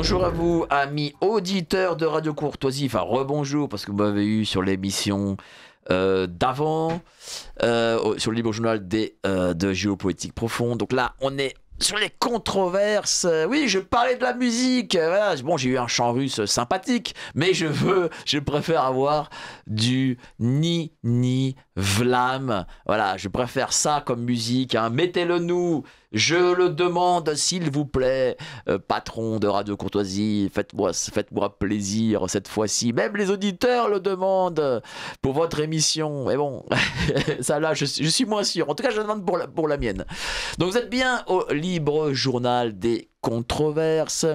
Bonjour à vous, amis auditeurs de Radio Courtoisie. Enfin, rebonjour, parce que vous m'avez eu sur l'émission d'avant, sur le libre journal de Géopoétique Profonde. Donc là, on est sur les controverses. Oui, je parlais de la musique. Voilà. Bon, j'ai eu un chant russe sympathique, mais je préfère avoir du ni vlam. Voilà, je préfère ça comme musique. Hein. Mettez-le nous. Je le demande, s'il vous plaît, patron de Radio Courtoisie, faites-moi plaisir cette fois-ci. Même les auditeurs le demandent pour votre émission. Mais bon, ça là, je suis moins sûr. En tout cas, je le demande pour la mienne. Donc, vous êtes bien au libre journal des controverses.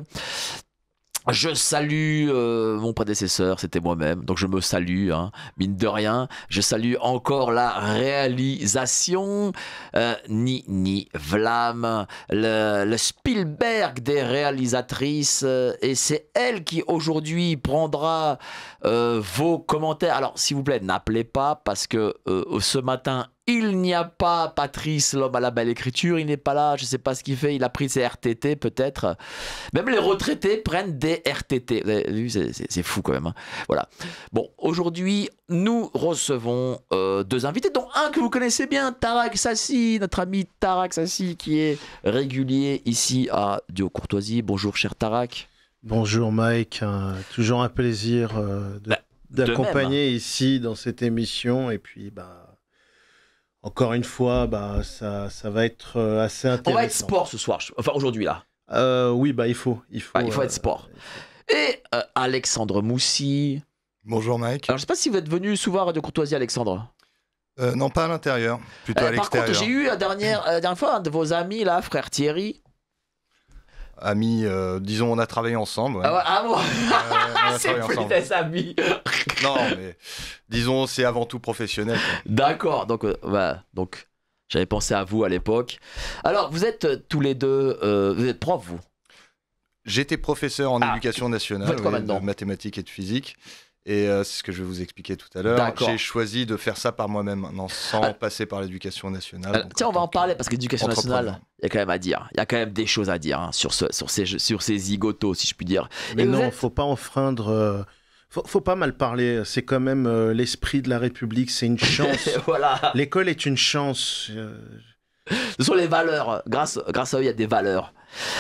Je salue mon prédécesseur, c'était moi-même, donc je me salue, hein, mine de rien. Je salue encore la réalisation, ni Vlam, le Spielberg des réalisatrices, et c'est elle qui aujourd'hui prendra vos commentaires. Alors, s'il vous plaît, n'appelez pas, parce que ce matin, il n'y a pas Patrice, l'homme à la belle écriture, il n'est pas là, je ne sais pas ce qu'il fait, il a pris ses RTT peut-être. Même les retraités prennent des RTT, vous avez vu, c'est fou quand même. Hein. Voilà. Bon, aujourd'hui, nous recevons deux invités, dont un que vous connaissez bien, Tarak Sassi, notre ami Tarak Sassi, qui est régulier ici à Dio Courtoisie. Bonjour cher Tarak. Bonjour Mike, toujours un plaisir d'accompagner ici dans cette émission, et puis encore une fois, ça va être assez intéressant. On va être sport ce soir, enfin aujourd'hui là. Oui, il faut être sport. Et Alexandre Moussy. Bonjour Mike. Alors je ne sais pas si vous êtes venu souvent à Radio Courtoisie, Alexandre. Non, pas à l'intérieur, plutôt à l'extérieur. Par contre, j'ai eu la dernière fois un de vos amis là, frère Thierry. Amis, disons, on a travaillé ensemble. Ouais. Bon. C'est plus des amis. Non, mais disons, c'est avant tout professionnel. D'accord, donc j'avais pensé à vous à l'époque. Alors, vous êtes tous les deux, vous êtes profs, vous? J'étais professeur en éducation nationale, de mathématiques et de physique. Et c'est ce que je vais vous expliquer tout à l'heure. J'ai choisi de faire ça par moi-même maintenant, sans passer par l'éducation nationale. Tiens, on va en parler, parce que l'éducation nationale, il y a quand même à dire. Il y a quand même des choses à dire, hein, sur ces zigotos, si je puis dire. Mais non, faut pas enfreindre... Faut pas mal parler. C'est quand même l'esprit de la République. C'est une chance. Voilà. L'école est une chance. Ce sont les valeurs. Grâce à eux, il y a des valeurs.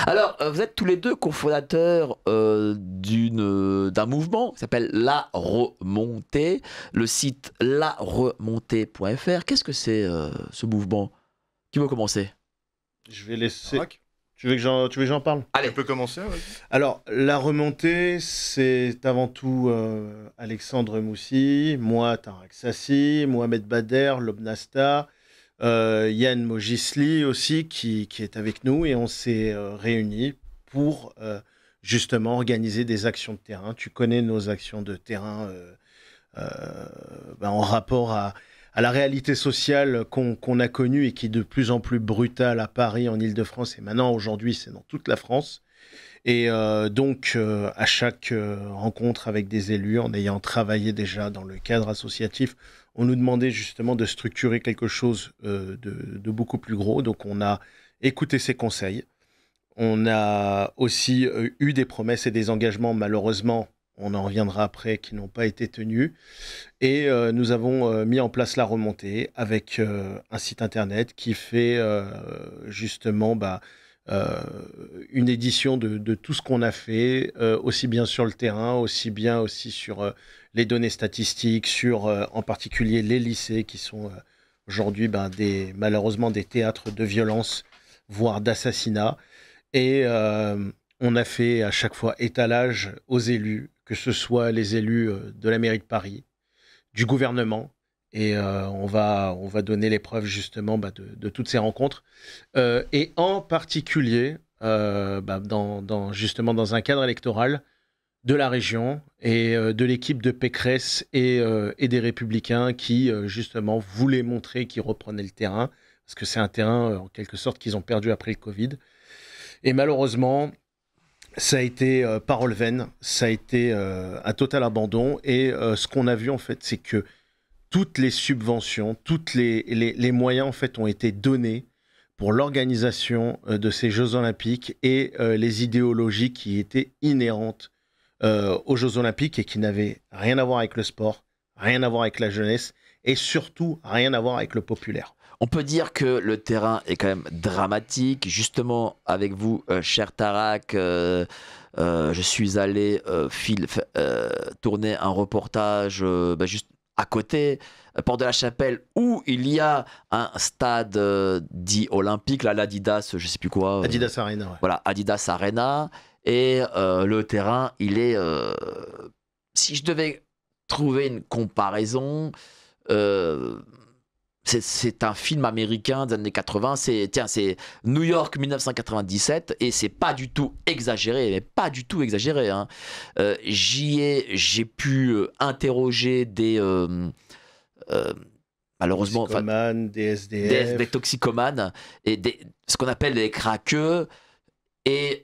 Alors, vous êtes tous les deux cofondateurs d'un mouvement qui s'appelle La Remontée, le site laremontée.fr. Qu'est-ce que c'est ce mouvement? Qui veut commencer? Je vais laisser... Tu veux que j'en parle? Allez, tu peux commencer. Ouais. Alors, La Remontée, c'est avant tout Alexandre Moussy, moi, Tarak Sassi, Mohamed Bader, Lobnasta, Yann Mogisli aussi, qui est avec nous, et on s'est réunis pour justement organiser des actions de terrain. Tu connais nos actions de terrain en rapport à la réalité sociale qu'on a connue et qui est de plus en plus brutale à Paris, en Île-de-France, et maintenant, aujourd'hui, c'est dans toute la France. Et donc, à chaque rencontre avec des élus, en ayant travaillé déjà dans le cadre associatif, on nous demandait justement de structurer quelque chose de beaucoup plus gros. Donc, on a écouté ces conseils. On a aussi eu des promesses et des engagements, malheureusement, on en reviendra après, qui n'ont pas été tenus. Et nous avons mis en place La Remontée avec un site internet qui fait justement une édition de tout ce qu'on a fait, aussi bien sur le terrain, aussi bien aussi sur les données statistiques, sur en particulier les lycées qui sont aujourd'hui malheureusement des théâtres de violence, voire d'assassinat. Et on a fait à chaque fois étalage aux élus, que ce soit les élus de la mairie de Paris, du gouvernement, et on va donner les preuves justement de toutes ces rencontres. Et en particulier, justement dans un cadre électoral de la région et de l'équipe de Pécresse et des Républicains qui justement voulaient montrer qu'ils reprenaient le terrain, parce que c'est un terrain en quelque sorte qu'ils ont perdu après le Covid. Et malheureusement, ça a été parole vaine, ça a été un total abandon. Et ce qu'on a vu en fait, c'est que toutes les subventions, tous les moyens en fait ont été donnés pour l'organisation de ces Jeux Olympiques et les idéologies qui étaient inhérentes aux Jeux Olympiques et qui n'avaient rien à voir avec le sport, rien à voir avec la jeunesse et surtout rien à voir avec le populaire. On peut dire que le terrain est quand même dramatique. Justement, avec vous, cher Tarak, je suis allé tourner un reportage juste à côté, Porte de la Chapelle, où il y a un stade dit olympique, là, l'Adidas, je sais plus quoi. Adidas Arena, ouais. Voilà, Adidas Arena. Et le terrain, il est... si je devais trouver une comparaison... c'est un film américain des années 80, c'est New York 1997 et c'est pas du tout exagéré, mais pas du tout exagéré. Hein. J'ai pu interroger des malheureusement des SDF, des toxicomanes et ce qu'on appelle des craqueux et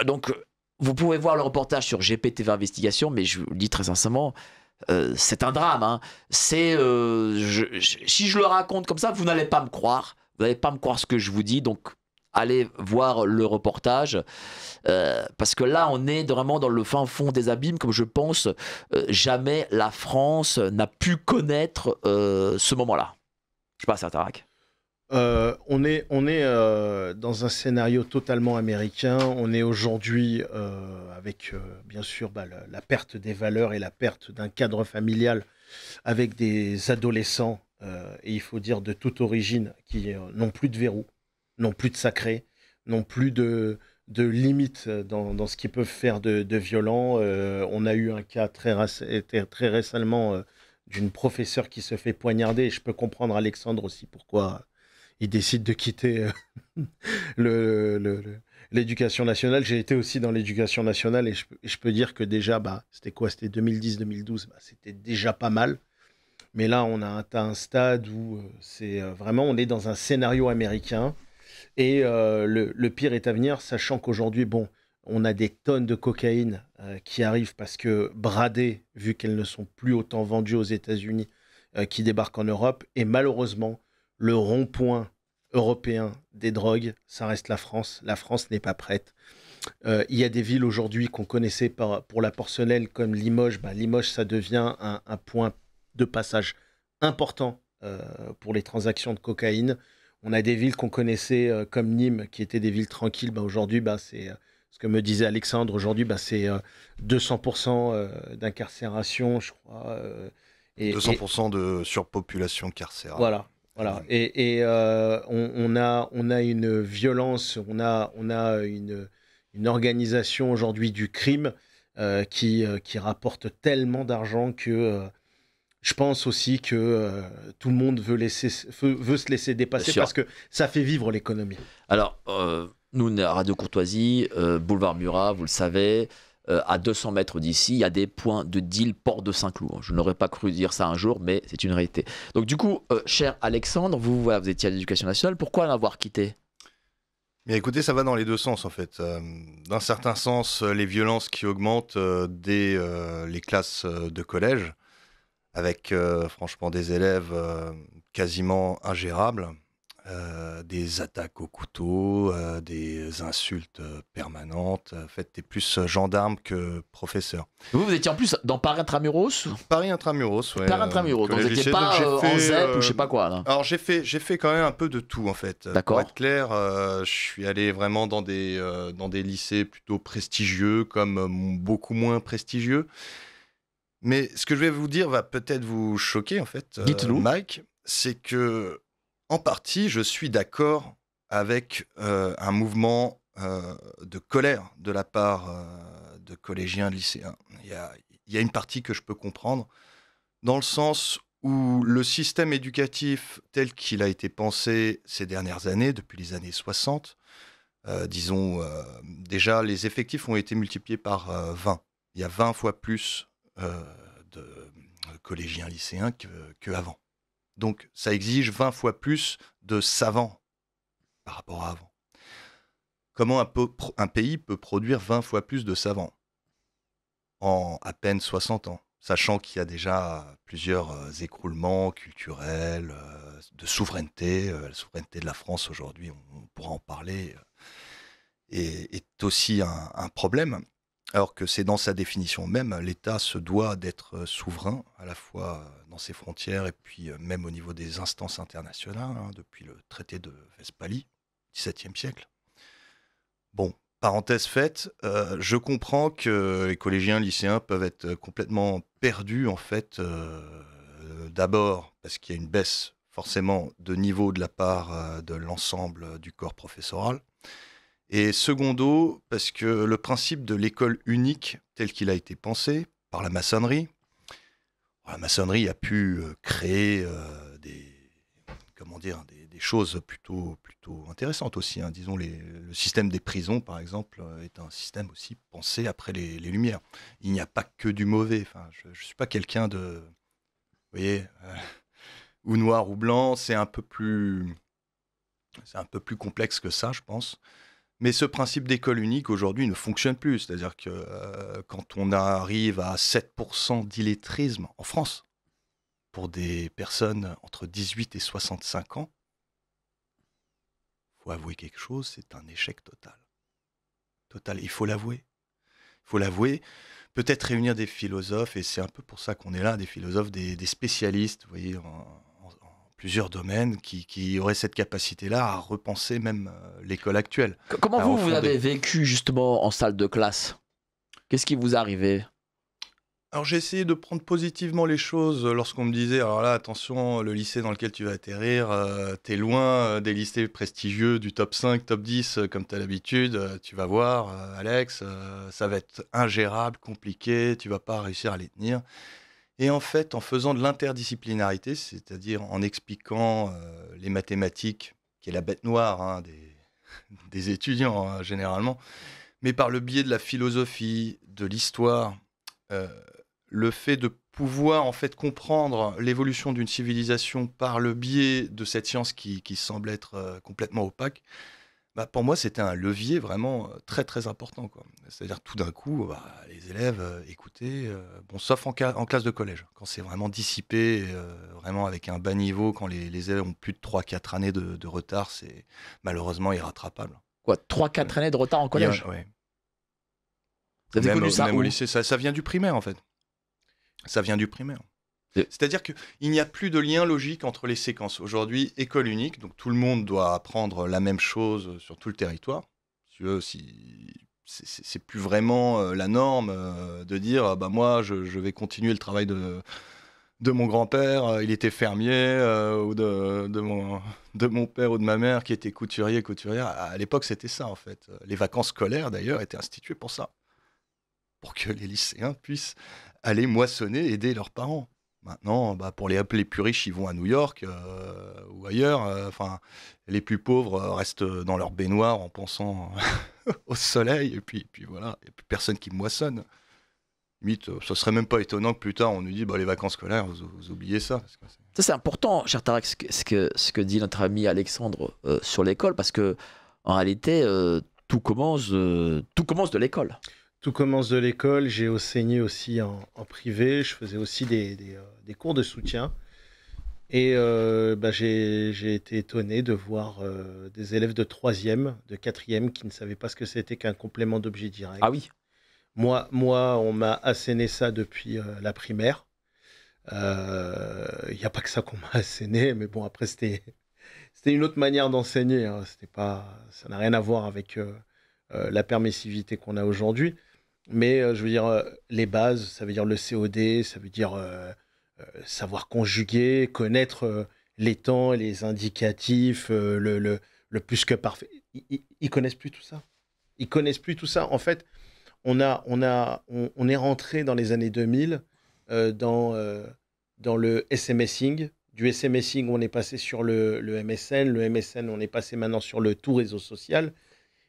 donc vous pouvez voir le reportage sur GPTV Investigation, mais je vous le dis très sincèrement. C'est un drame. Hein. Si je le raconte comme ça, vous n'allez pas me croire. Vous n'allez pas me croire ce que je vous dis. Donc, allez voir le reportage. Parce que là, on est vraiment dans le fin fond des abîmes, comme je pense jamais la France n'a pu connaître ce moment-là. Je passe à Tarak. On est dans un scénario totalement américain. On est aujourd'hui avec bien sûr la perte des valeurs et la perte d'un cadre familial avec des adolescents, et il faut dire de toute origine, qui n'ont plus de verrou, n'ont plus de sacré, n'ont plus de limites dans ce qu'ils peuvent faire de violent. On a eu un cas très récemment d'une professeure qui se fait poignarder. Et je peux comprendre Alexandre aussi pourquoi il décide de quitter l'éducation nationale. J'ai été aussi dans l'éducation nationale et je peux dire que déjà, c'était quoi? C'était 2010-2012, c'était déjà pas mal. Mais là, on a atteint un stade où c'est vraiment, on est dans un scénario américain et le pire est à venir, sachant qu'aujourd'hui, on a des tonnes de cocaïne qui arrivent parce que bradées, vu qu'elles ne sont plus autant vendues aux États-Unis, qui débarquent en Europe. Et malheureusement, le rond-point européen des drogues, ça reste la France. La France n'est pas prête. Il y a des villes aujourd'hui qu'on connaissait pour la porcelaine comme Limoges. Limoges, ça devient un point de passage important pour les transactions de cocaïne. On a des villes qu'on connaissait comme Nîmes, qui étaient des villes tranquilles. Aujourd'hui, c'est ce que me disait Alexandre. Aujourd'hui, c'est 200% d'incarcération, je crois. Et 200% de surpopulation carcérale. Voilà. Et on a une violence, on a une organisation aujourd'hui du crime qui rapporte tellement d'argent que je pense aussi que tout le monde veut se laisser dépasser parce que ça fait vivre l'économie. Alors, nous, on est à Radio Courtoisie, boulevard Murat, vous le savez. À 200 mètres d'ici, il y a des points de deal Port de Saint-Cloud. Je n'aurais pas cru dire ça un jour, mais c'est une réalité. Donc du coup, cher Alexandre, vous étiez à l'Éducation nationale, pourquoi l'avoir quitté? Bien écoutez, ça va dans les deux sens en fait. D'un certain sens, les violences qui augmentent dès les classes de collège, avec franchement des élèves quasiment ingérables. Des attaques au couteau, des insultes permanentes. En fait, t'es plus gendarme que professeur. Vous étiez en plus dans Paris Intramuros? Paris Intramuros, ouais. Paris Intramuros, donc vous n'étiez pas en ZEP ou je sais pas quoi là. Alors j'ai fait quand même un peu de tout en fait. D'accord. Pour être clair, je suis allé vraiment dans des lycées plutôt prestigieux comme beaucoup moins prestigieux. Mais ce que je vais vous dire va peut-être vous choquer en fait, Mike, c'est que en partie, je suis d'accord avec un mouvement de colère de la part de collégiens, de lycéens. Il y a une partie que je peux comprendre, dans le sens où le système éducatif tel qu'il a été pensé ces dernières années, depuis les années 60, déjà les effectifs ont été multipliés par 20. Il y a 20 fois plus de collégiens, lycéens qu'avant. Donc, ça exige 20 fois plus de savants par rapport à avant. Comment un pays peut produire 20 fois plus de savants en à peine 60 ans? sachant qu'il y a déjà plusieurs écroulements culturels, de souveraineté. La souveraineté de la France aujourd'hui, on pourra en parler, est aussi un problème. Alors que c'est dans sa définition même, l'État se doit d'être souverain, à la fois dans ses frontières et puis même au niveau des instances internationales, hein, depuis le traité de Westphalie, XVIIe siècle. Bon, parenthèse faite, je comprends que les collégiens, lycéens peuvent être complètement perdus, en fait, d'abord parce qu'il y a une baisse forcément de niveau de la part de l'ensemble du corps professoral, et secondo, parce que le principe de l'école unique, tel qu'il a été pensé par la maçonnerie a pu créer des choses plutôt intéressanttes aussi, hein. Disons, le système des prisons, par exemple, est un système aussi pensé après les Lumières. Il n'y a pas que du mauvais. Enfin, je ne suis pas quelqu'un de, vous voyez, ou noir ou blanc. C'est un peu plus complexe que ça, je pense. Mais ce principe d'école unique, aujourd'hui, ne fonctionne plus. C'est-à-dire que quand on arrive à 7% d'illettrisme en France, pour des personnes entre 18 et 65 ans, il faut avouer quelque chose, c'est un échec total. Total, il faut l'avouer. Il faut l'avouer. Peut-être réunir des philosophes, et c'est un peu pour ça qu'on est là, des philosophes, des spécialistes, vous voyez, en plusieurs domaines, qui auraient cette capacité-là à repenser même l'école actuelle. Comment vous avez vécu justement en salle de classe? Qu'est-ce qui vous est arrivé? Alors j'ai essayé de prendre positivement les choses lorsqu'on me disait, alors là, attention, le lycée dans lequel tu vas atterrir, t'es loin des lycées prestigieux du top 5, top 10, comme t'as l'habitude, tu vas voir, Alex, ça va être ingérable, compliqué, tu vas pas réussir à les tenir. Et en fait, en faisant de l'interdisciplinarité, c'est-à-dire en expliquant les mathématiques, qui est la bête noire, hein, des étudiants, hein, généralement, mais par le biais de la philosophie, de l'histoire, le fait de pouvoir en fait comprendre l'évolution d'une civilisation par le biais de cette science qui semble être complètement opaque, bah, pour moi c'était un levier vraiment très très important, quoi. C'est-à-dire tout d'un coup, bah, les élèves écoutaient, bon, sauf en classe de collège, quand c'est vraiment dissipé, vraiment avec un bas niveau, quand les élèves ont plus de 3-4 années de retard, c'est malheureusement irrattrapable. Quoi, 3-4 années de retard en collège? Ouais. Vous avez connu ça Même où? au lycée, ça vient du primaire en fait. Ça vient du primaire. Et- C'est-à-dire qu'il n'y a plus de lien logique entre les séquences. Aujourd'hui, école unique, donc tout le monde doit apprendre la même chose sur tout le territoire. C'est plus vraiment la norme de dire bah moi je vais continuer le travail de mon grand-père, il était fermier, ou de mon père ou de ma mère qui était couturière. À l'époque, c'était ça en fait. Les vacances scolaires d'ailleurs étaient instituées pour ça, pour que les lycéens puissent aller moissonner, aider leurs parents. Maintenant, bah, pour les plus riches, ils vont à New York ou ailleurs. Enfin, les plus pauvres restent dans leur baignoire en pensant au soleil. Et puis voilà, il n'y a plus personne qui moissonne. Limite, ce serait même pas étonnant que plus tard, on nous dise bah, les vacances scolaires, vous oubliez ça. Parce que Ça, c'est important, cher Tarek, ce que dit notre ami Alexandre sur l'école, parce que en réalité, tout commence de l'école. Tout commence de l'école. J'ai enseigné aussi en privé. Je faisais aussi des cours de soutien. Et j'ai été étonné de voir des élèves de 3e, de 4e qui ne savaient pas ce que c'était qu'un complément d'objet direct. Ah oui. Moi, on m'a asséné ça depuis la primaire. Il n'y a pas que ça qu'on m'a asséné, mais bon, après, c'était une autre manière d'enseigner, hein. Ça n'a rien à voir avec la permissivité qu'on a aujourd'hui. Mais je veux dire, les bases, ça veut dire le COD, ça veut dire savoir conjuguer, connaître les temps, les indicatifs, le plus que parfait. Ils connaissent plus tout ça. Ils connaissent plus tout ça. En fait, on est rentré dans les années 2000 dans le SMSing. Du SMSing, on est passé sur le MSN. Le MSN, on est passé maintenant sur le tout réseau social.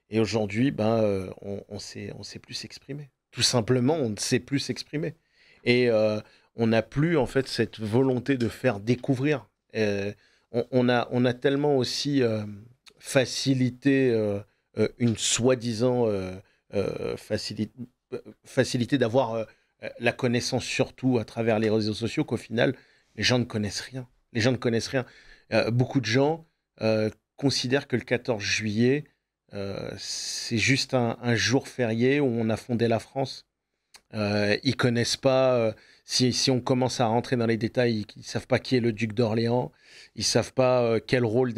Et aujourd'hui, on sait plus s'exprimer. Tout simplement, on ne sait plus s'exprimer. Et on n'a plus, en fait, cette volonté de faire découvrir. On a tellement aussi facilité une soi-disant facilité d'avoir la connaissance surtout à travers les réseaux sociaux, qu'au final, les gens ne connaissent rien. Les gens ne connaissent rien. Beaucoup de gens considèrent que le 14 juillet, c'est juste un jour férié où on a fondé la France. Ils connaissent pas. Si on commence à rentrer dans les détails, ils savent pas qui est le duc d'Orléans. Ils savent pas quel rôle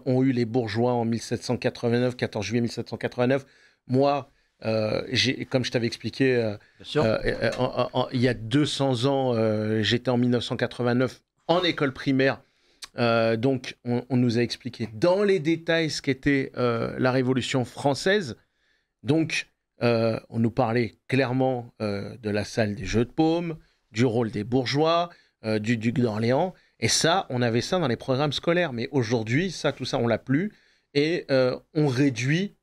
ont eu les bourgeois en 1789, 14 juillet 1789. Moi, comme je t'avais expliqué, Bien sûr. il y a 200 ans, j'étais en 1989 en école primaire. Donc, on nous a expliqué dans les détails ce qu'était la Révolution française. Donc, on nous parlait clairement de la salle des jeux de paume, du rôle des bourgeois, du duc d'Orléans. Et ça, on avait ça dans les programmes scolaires. Mais aujourd'hui, tout ça, on l'a plus. Et on réduit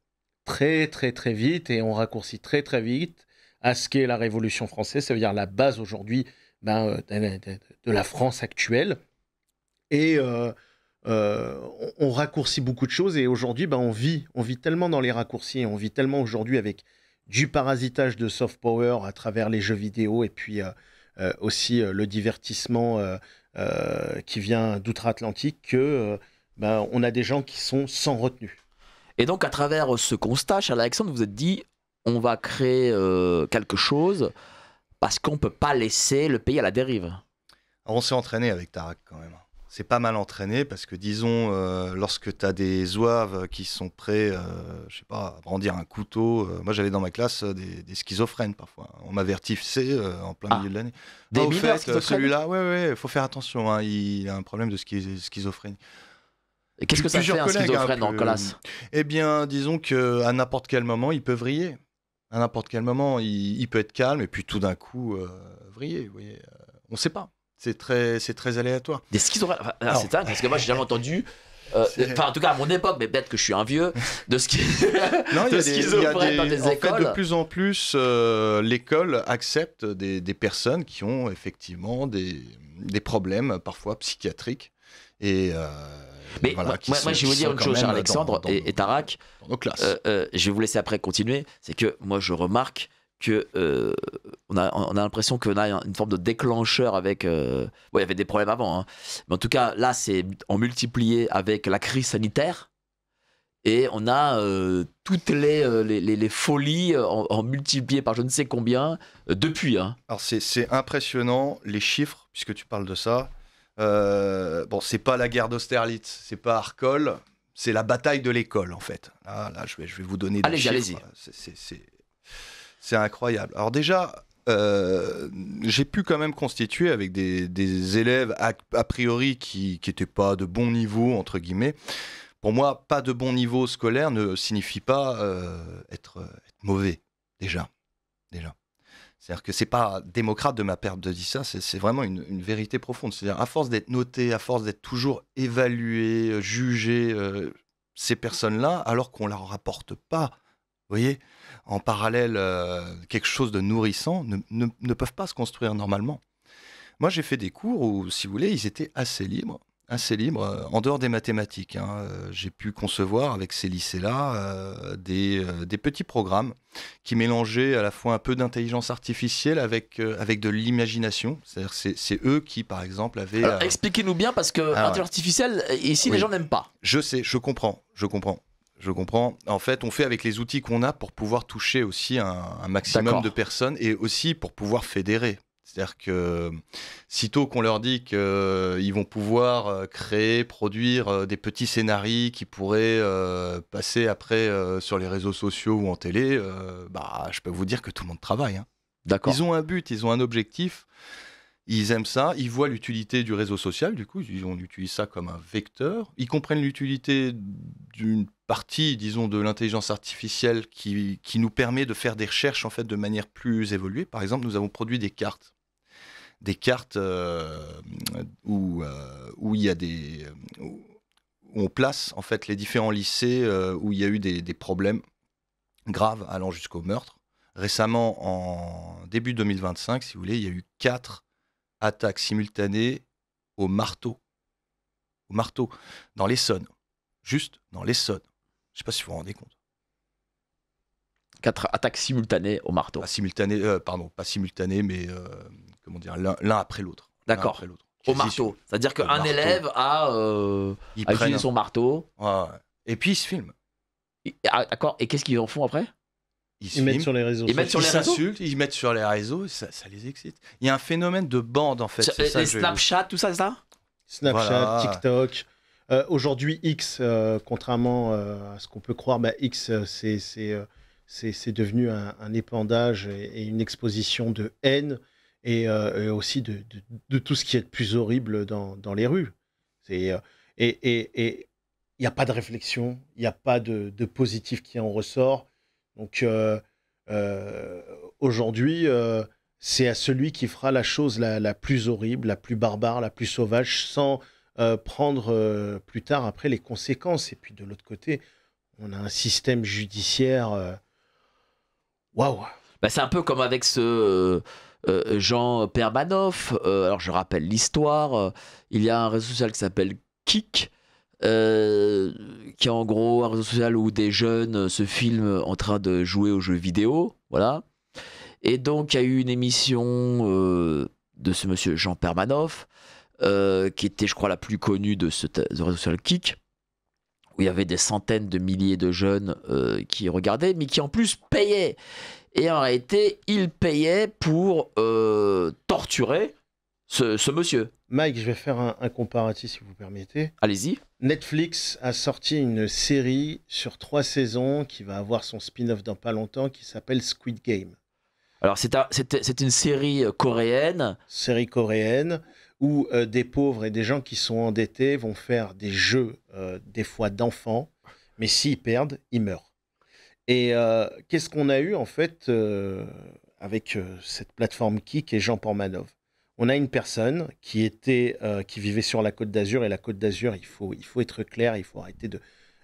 très, très, très vite et on raccourcit très, très vite à ce qu'est la Révolution française. Ça veut dire la base aujourd'hui de la France actuelle. Et on raccourcit beaucoup de choses. Et aujourd'hui, on vit tellement dans les raccourcis. On vit tellement aujourd'hui avec du parasitage de soft power à travers les jeux vidéo et puis aussi le divertissement qui vient d'outre-Atlantique que on a des gens qui sont sans retenue. Et donc, à travers ce constat, Charles Alexandre, vous vous êtes dit, on va créer quelque chose parce qu'on ne peut pas laisser le pays à la dérive. Alors, on s'est entraîné avec Tarak quand même. C'est pas mal entraîné parce que, disons, lorsque tu as des zouaves qui sont prêts, je sais pas, à brandir un couteau. Moi, j'avais dans ma classe des schizophrènes parfois. On m'avertissait en plein milieu de l'année. Des au mineurs fait, schizophrènes. celui-là, il faut faire attention. Hein, il a un problème de schizophrénie. Et qu'est-ce que ça fait un Plusieurs collègues, schizophrène en plus- classe? Eh bien, disons qu'à n'importe quel moment, il peut vriller. À n'importe quel moment, il peut être calme et puis tout d'un coup, vriller. Vous voyez. On ne sait pas. C'est très aléatoire. Des schizophrènes. Enfin, Alors, c'est dingue parce que moi, j'ai jamais entendu. En tout cas, à mon époque, mais peut-être que je suis un vieux, de ce qui. Non, de schizophrènes dans des en fait, écoles. de plus en plus, l'école accepte des personnes qui ont effectivement des problèmes, parfois psychiatriques. Et Mais voilà, moi, qui sont- je vais vous qui dire sont une quand chose, même Charles-Alexandre dans et Tarak. nos classes. Je vais vous laisser après continuer. C'est que moi, je remarque que on a l'impression qu'on a une forme de déclencheur avec. Il y avait des problèmes avant, hein. Mais en tout cas, là, c'est en multiplié avec la crise sanitaire. Et on a toutes les folies en multiplié par je ne sais combien depuis. Hein. Alors c'est impressionnant les chiffres puisque tu parles de ça. Bon, c'est pas la guerre d'Austerlitz, c'est pas Arcole, c'est la bataille de l'école en fait. Là, je vais vous donner des chiffres. Allez-y. C'est incroyable. Alors déjà, j'ai pu quand même constituer avec des élèves a priori qui n'étaient pas de bon niveau entre guillemets. Pour moi, pas de bon niveau scolaire ne signifie pas être mauvais déjà. C'est-à-dire que c'est pas démocrate de ma part de dire ça, c'est vraiment une vérité profonde. C'est-à-dire à force d'être noté, à force d'être toujours évalué, jugé, ces personnes-là, alors qu'on leur rapporte pas, vous voyez, en parallèle quelque chose de nourrissant, ne peuvent pas se construire normalement. Moi, j'ai fait des cours où, si vous voulez, ils étaient assez libres, en dehors des mathématiques. Hein. J'ai pu concevoir avec ces lycées-là des petits programmes qui mélangeaient à la fois un peu d'intelligence artificielle avec de l'imagination. C'est-à-dire c'est eux qui, par exemple, avaient... Alors, expliquez-nous bien parce que intelligence artificielle, ici, les Oui. gens n'aiment pas. Je sais, je comprends. En fait, on fait avec les outils qu'on a pour pouvoir toucher aussi un maximum D'accord. de personnes et aussi pour pouvoir fédérer. C'est-à-dire que sitôt qu'on leur dit qu'ils vont pouvoir créer, produire des petits scénarios qui pourraient passer après sur les réseaux sociaux ou en télé, je peux vous dire que tout le monde travaille. Hein. D'accord. Ils ont un but, ils ont un objectif, ils aiment ça, ils voient l'utilité du réseau social, du coup, on utilise ça comme un vecteur. Ils comprennent l'utilité d'une partie, disons, de l'intelligence artificielle qui nous permet de faire des recherches en fait de manière plus évoluée. Par exemple, nous avons produit des cartes où il y a où on place en fait les différents lycées où il y a eu des problèmes graves allant jusqu'au meurtre. Récemment, en début 2025, si vous voulez, il y a eu 4 attaques simultanées au marteau, dans l'Essonne, juste dans l'Essonne. Je ne sais pas si vous vous rendez compte. 4 attaques simultanées au marteau. Pas simultanées, mais comment dire, l'un après l'autre. D'accord. Au marteau. C'est-à-dire qu'un élève a utilisé son marteau. Ouais. Et puis ils se filment. D'accord. Et qu'est-ce qu'ils en font après? Ils mettent sur les réseaux. Ils mettent sur les réseaux. S'insultent, ils mettent sur les réseaux, et ça les excite. Il y a un phénomène de bande en fait. Les Snapchat, tout ça, c'est ça? Snapchat, voilà. TikTok. Aujourd'hui, X, contrairement à ce qu'on peut croire, X, c'est devenu un épandage et une exposition de haine et aussi de tout ce qui est de plus horrible dans les rues. Et il n'y a pas de réflexion, il n'y a pas de positif qui en ressort. Donc aujourd'hui, c'est à celui qui fera la chose la plus horrible, la plus barbare, la plus sauvage, sans prendre plus tard après les conséquences. Et puis de l'autre côté, on a un système judiciaire. Waouh! C'est un peu comme avec ce Jean Permanoff. Alors je rappelle l'histoire. Il y a un réseau social qui s'appelle Kik. Qui est en gros un réseau social où des jeunes se filment en train de jouer aux jeux vidéo, voilà. Et donc il y a eu une émission de ce monsieur Jean Permanoff, qui était, je crois, la plus connue de ce réseau social Kik, où il y avait des centaines de milliers de jeunes qui regardaient, mais qui en plus payaient. Et en réalité, ils payaient pour torturer ce monsieur. Mike, je vais faire un comparatif si vous permettez. Allez-y. Netflix a sorti une série sur 3 saisons qui va avoir son spin-off dans pas longtemps qui s'appelle Squid Game. Alors c'est une série coréenne. Série coréenne où des pauvres et des gens qui sont endettés vont faire des jeux, des fois d'enfants, mais s'ils perdent, ils meurent. Et qu'est-ce qu'on a eu en fait avec cette plateforme Kik et Jean Pormanov? On a une personne qui vivait sur la Côte d'Azur, et la Côte d'Azur, il faut être clair, il faut arrêter de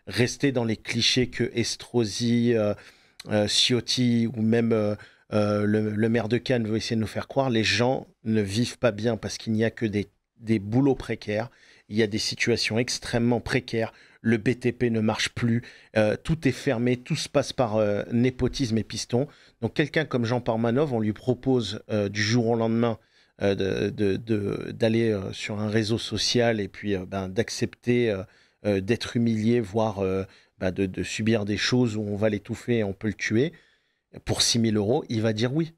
rester dans les clichés que Estrosi, Ciotti ou même le maire de Cannes veut essayer de nous faire croire. Les gens ne vivent pas bien parce qu'il n'y a que des boulots précaires, il y a des situations extrêmement précaires, le BTP ne marche plus, tout est fermé, tout se passe par népotisme et piston. Donc quelqu'un comme Jean Pormanov, on lui propose du jour au lendemain d'aller sur un réseau social et puis d'accepter d'être humilié, voire de subir des choses où on va l'étouffer et on peut le tuer, pour 6 000 €, il va dire oui.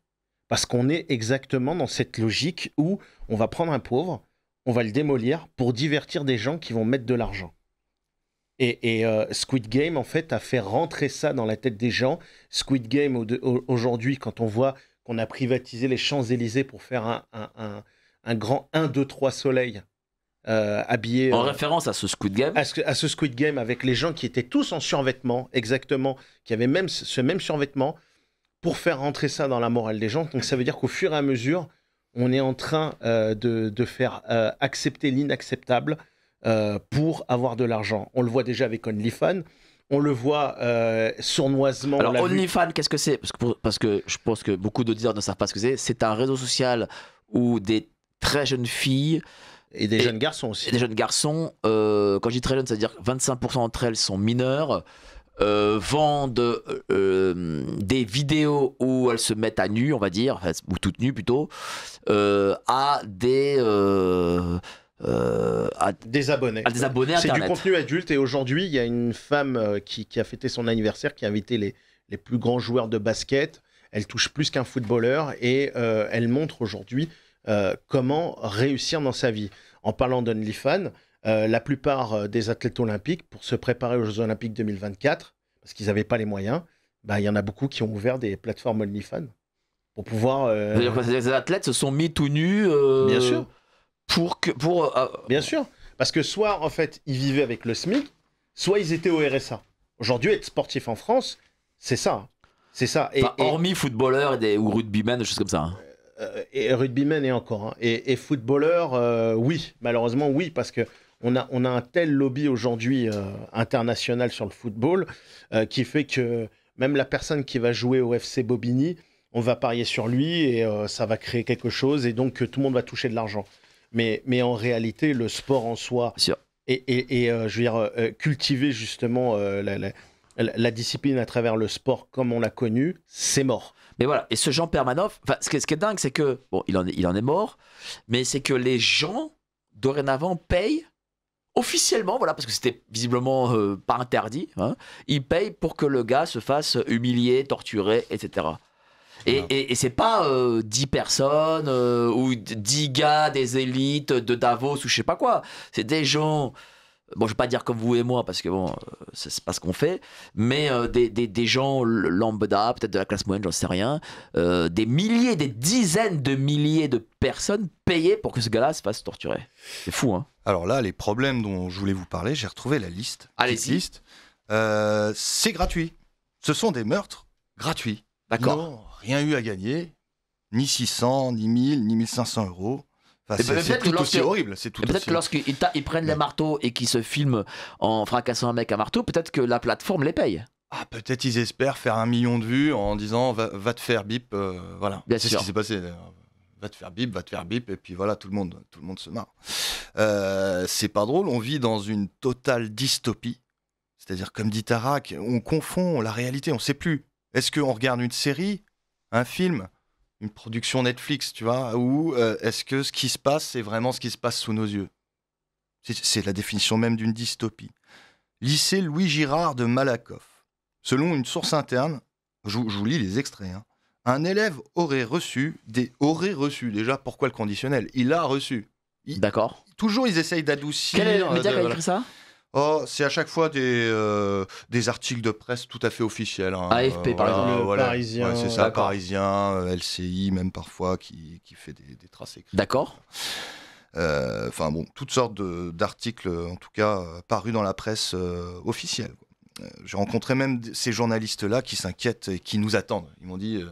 Parce qu'on est exactement dans cette logique où on va prendre un pauvre, on va le démolir pour divertir des gens qui vont mettre de l'argent. Et Squid Game, en fait, a fait rentrer ça dans la tête des gens. Squid Game, aujourd'hui, quand on voit qu'on a privatisé les Champs-Élysées pour faire un grand 1, 2, 3 soleil habillé... En référence à ce Squid Game. À ce Squid Game, avec les gens qui étaient tous en survêtement, exactement, qui avaient même ce même survêtement, pour faire rentrer ça dans la morale des gens. Donc ça veut dire qu'au fur et à mesure, on est en train de faire accepter l'inacceptable pour avoir de l'argent. On le voit déjà avec OnlyFans. On le voit sournoisement. Alors OnlyFans, qu'est-ce que c'est? Parce que je pense que beaucoup d'auditeurs ne savent pas ce que c'est. C'est un réseau social où des très jeunes filles... Et des jeunes garçons aussi. Et des jeunes garçons, quand je dis très jeunes, c'est-à-dire que 25% d'entre elles sont mineures, vendent des vidéos où elles se mettent à nu, on va dire, ou toutes nues plutôt, à des abonnés. À des abonnés c'est Internet. Du contenu adulte. Et aujourd'hui, il y a une femme qui a fêté son anniversaire, qui a invité les plus grands joueurs de basket. Elle touche plus qu'un footballeur et elle montre aujourd'hui comment réussir dans sa vie. En parlant d'OnlyFans, la plupart des athlètes olympiques, pour se préparer aux Jeux Olympiques 2024, parce qu'ils n'avaient pas les moyens, il y en a beaucoup qui ont ouvert des plateformes OnlyFans pour pouvoir... Les athlètes se sont mis tout nus. Bien sûr. Bien sûr. Parce que soit, en fait, ils vivaient avec le SMIC, soit ils étaient au RSA. Aujourd'hui, être sportif en France, c'est ça. C'est ça. Hormis footballeurs ou rugbymen, des choses comme ça. Hein. Et rugbymen et encore. Hein. Et footballeurs, oui. Malheureusement, oui. Parce qu'on a un tel lobby aujourd'hui international sur le football qui fait que même la personne qui va jouer au FC Bobigny, on va parier sur lui et ça va créer quelque chose. Et donc, tout le monde va toucher de l'argent. Mais en réalité, le sport en soi et je veux dire, cultiver justement La discipline à travers le sport comme on l'a connu, c'est mort. Mais voilà, et ce Jean Permanoff, ce qui est dingue, c'est que, bon, il en est mort, mais c'est que les gens, dorénavant, payent officiellement, voilà, parce que c'était visiblement pas interdit, hein, ils payent pour que le gars se fasse humilier, torturer, etc. Et c'est pas 10 personnes ou 10 gars des élites de Davos ou je sais pas quoi. C'est des gens, bon, je vais pas dire comme vous et moi parce que bon, c'est pas ce qu'on fait, mais des gens lambda, peut-être de la classe moyenne, j'en sais rien. Des milliers, des dizaines de milliers de personnes payées pour que ce gars-là se fasse torturer. C'est fou, hein. Alors là, les problèmes dont je voulais vous parler, j'ai retrouvé la liste. Allez-y. Liste. C'est gratuit. Ce sont des meurtres gratuits. D'accord. Ils n'ont rien eu à gagner, ni 600, ni 1000, ni 1500 euros. Enfin, c'est tout aussi horrible. C'est tout peut-être aussi... que lorsqu'ils prennent les marteaux et qu'ils se filment en fracassant un mec à marteau, peut-être que la plateforme les paye. Ah, peut-être ils espèrent faire 1 million de vues en disant va te faire bip. Voilà. Bien c'est sûr. ce qui s'est passé. Va te faire bip, et puis voilà, tout le monde se marre. C'est pas drôle, on vit dans une totale dystopie. C'est-à-dire, comme dit Tarak, on confond la réalité, on sait plus. Est-ce qu'on regarde une série, un film, une production Netflix, tu vois, ou est-ce que ce qui se passe, c'est vraiment ce qui se passe sous nos yeux? C'est la définition même d'une dystopie. Lycée Louis Girard de Malakoff. Selon une source interne, je vous lis les extraits, hein. Un élève aurait reçu, déjà, pourquoi le conditionnel? Il a reçu. D'accord. Toujours, ils essayent d'adoucir. Quel est le média qui a écrit ça? Oh, c'est à chaque fois des articles de presse tout à fait officiels. Hein. AFP, par exemple. Le Parisien. Ouais, c'est ça, D'accord. Parisien, LCI, même parfois, qui fait des traces écrites. D'accord. Enfin bon, toutes sortes d'articles, en tout cas, parus dans la presse officielle. J'ai rencontré même ces journalistes-là qui s'inquiètent et qui nous attendent. Ils m'ont dit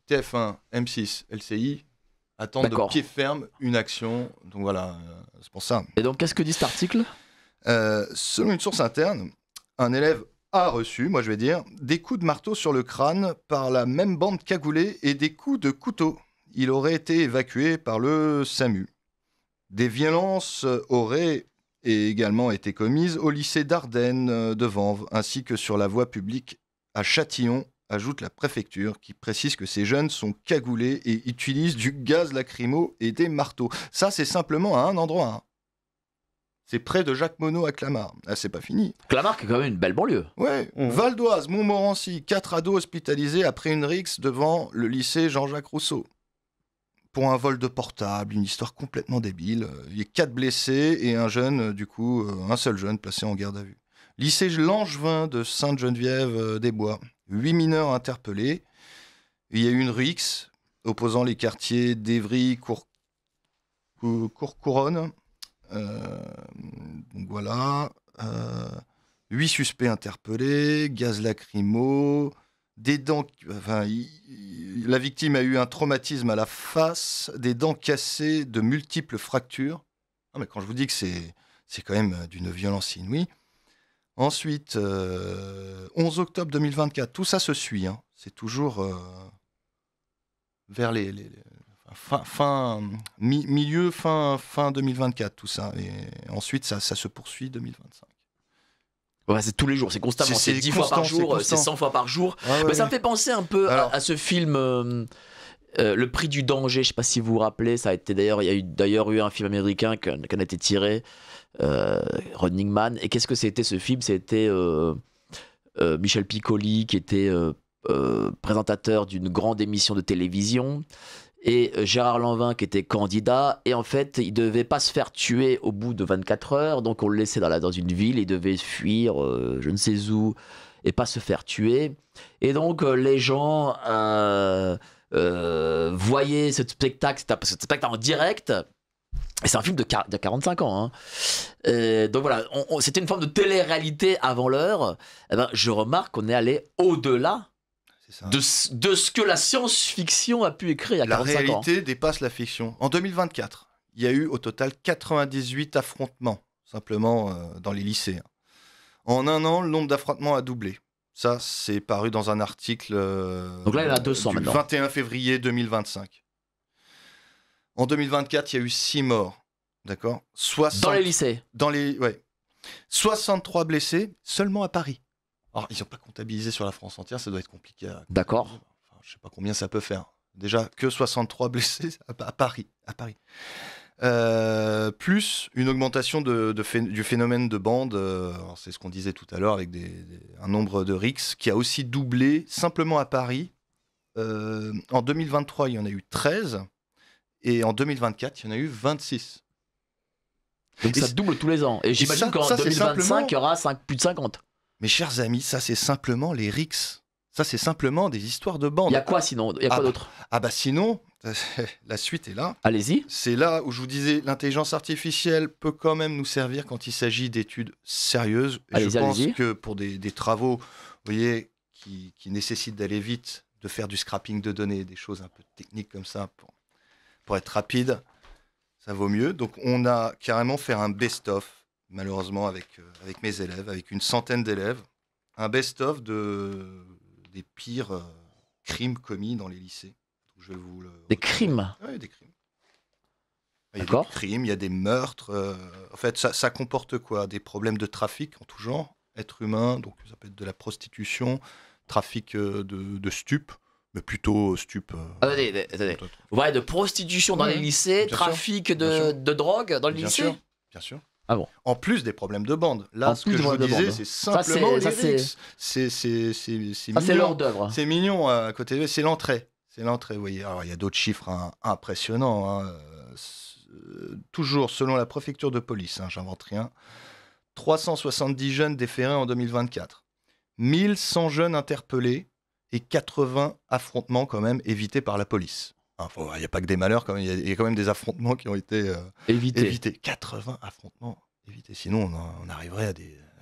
TF1, M6, LCI attendent de pied ferme une action. Donc voilà, c'est pour ça. Et donc, qu'est-ce que dit cet article? Selon une source interne, un élève a reçu, moi je vais dire, des coups de marteau sur le crâne par la même bande cagoulée et des coups de couteau. Il aurait été évacué par le SAMU. Des violences auraient également été commises au lycée d'Ardennes de Vanves, ainsi que sur la voie publique à Châtillon, ajoute la préfecture, qui précise que ces jeunes sont cagoulés et utilisent du gaz lacrymo et des marteaux. Ça, c'est simplement à un endroit, hein. C'est près de Jacques Monod à Clamart. Ah, c'est pas fini. Clamart, qui est quand même une belle banlieue. Ouais. Val d'Oise, Montmorency, 4 ados hospitalisés après une rixe devant le lycée Jean-Jacques Rousseau. Pour un vol de portable, une histoire complètement débile. Il y a 4 blessés et un jeune, un seul jeune placé en garde à vue. Lycée Langevin de Sainte-Geneviève-des-Bois. 8 mineurs interpellés. Il y a eu une rixe opposant les quartiers d'Évry, Courcouronne. Donc voilà. 8 suspects interpellés, gaz lacrymo, des dents. Enfin, la victime a eu un traumatisme à la face, des dents cassées, de multiples fractures. Non, mais quand je vous dis que c'est quand même d'une violence inouïe. Ensuite, 11 octobre 2024, tout ça se suit. Hein. C'est toujours vers milieu, fin 2024, tout ça. Et ensuite, ça se poursuit 2025. Ouais, c'est tous les jours, c'est constamment. C'est 10 fois par jour, c'est 100 fois par jour. Ah, ouais, ça me fait penser un peu à ce film Le Prix du danger. Je sais pas si vous vous rappelez. Ça a été il y a d'ailleurs eu un film américain qui en a été tiré, Running Man. Et qu'est-ce que c'était ce film? C'était Michel Piccoli qui était présentateur d'une grande émission de télévision. Et Gérard Lanvin qui était candidat, et en fait il devait pas se faire tuer au bout de 24 heures, donc on le laissait dans une ville, il devait fuir je ne sais où et pas se faire tuer, et donc les gens voyaient ce spectacle en direct, et c'est un film de 45 ans, hein. Donc voilà, c'était une forme de télé-réalité avant l'heure. Eh ben, je remarque qu'on est allé au-delà de ce que la science-fiction a pu écrire il y a 45 ans. La réalité dépasse la fiction. En 2024, il y a eu au total 98 affrontements, simplement dans les lycées. En un an, le nombre d'affrontements a doublé. Ça, c'est paru dans un article donc là, il y en a 200 du maintenant. 21 février 2025. En 2024, il y a eu 6 morts. D'accord ? Dans les lycées. Ouais. 63 blessés seulement à Paris. Alors, ils n'ont pas comptabilisé sur la France entière, ça doit être compliqué à... D'accord. Enfin, je sais pas combien ça peut faire. Déjà, que 63 blessés à Paris. Plus une augmentation du phénomène de bande, alors c'est ce qu'on disait tout à l'heure, avec un nombre de rixes qui a aussi doublé simplement à Paris. En 2023, il y en a eu 13, et en 2024, il y en a eu 26. Donc ça double tous les ans. Et j'imagine qu'en 2025, il y aura plus de 50. Mes chers amis, ça c'est simplement les rixes. Ça c'est simplement des histoires de bande. Il y a quoi sinon? Il y a quoi d'autre? Ah bah sinon, la suite est là. Allez-y. C'est là où je vous disais, l'intelligence artificielle peut quand même nous servir quand il s'agit d'études sérieuses. Et je pense que pour des travaux, vous voyez, qui nécessitent d'aller vite, de faire du scrapping de données, des choses un peu techniques comme ça, pour être rapide, ça vaut mieux. Donc on a carrément fait un best-of, malheureusement avec mes élèves, avec une centaine d'élèves, un best-of des pires crimes commis dans les lycées. Je vais vous des crimes? Oui, des crimes. Il y a des crimes, il y a des meurtres. En fait, ça comporte quoi? Des problèmes de trafic en tout genre, être humain, donc ça peut être de la prostitution, trafic de stupes, mais plutôt stupes. Attendez. Vous parlez de prostitution dans les lycées, trafic de drogue dans les lycées? Bien sûr. Ah bon. En plus des problèmes de bande. Là, ce que je vous disais, c'est simplement les rixes. C'est l'ordre d'œuvre. C'est mignon à côté, c'est l'entrée. C'est l'entrée, vous voyez. Alors, il y a d'autres chiffres impressionnants. Toujours selon la préfecture de police, j'invente rien. 370 jeunes déférés en 2024. 1100 jeunes interpellés et 80 affrontements quand même évités par la police. Il n'y a pas que des malheurs, il y a quand même des affrontements qui ont été évités. 80 affrontements évités. Sinon, on arriverait à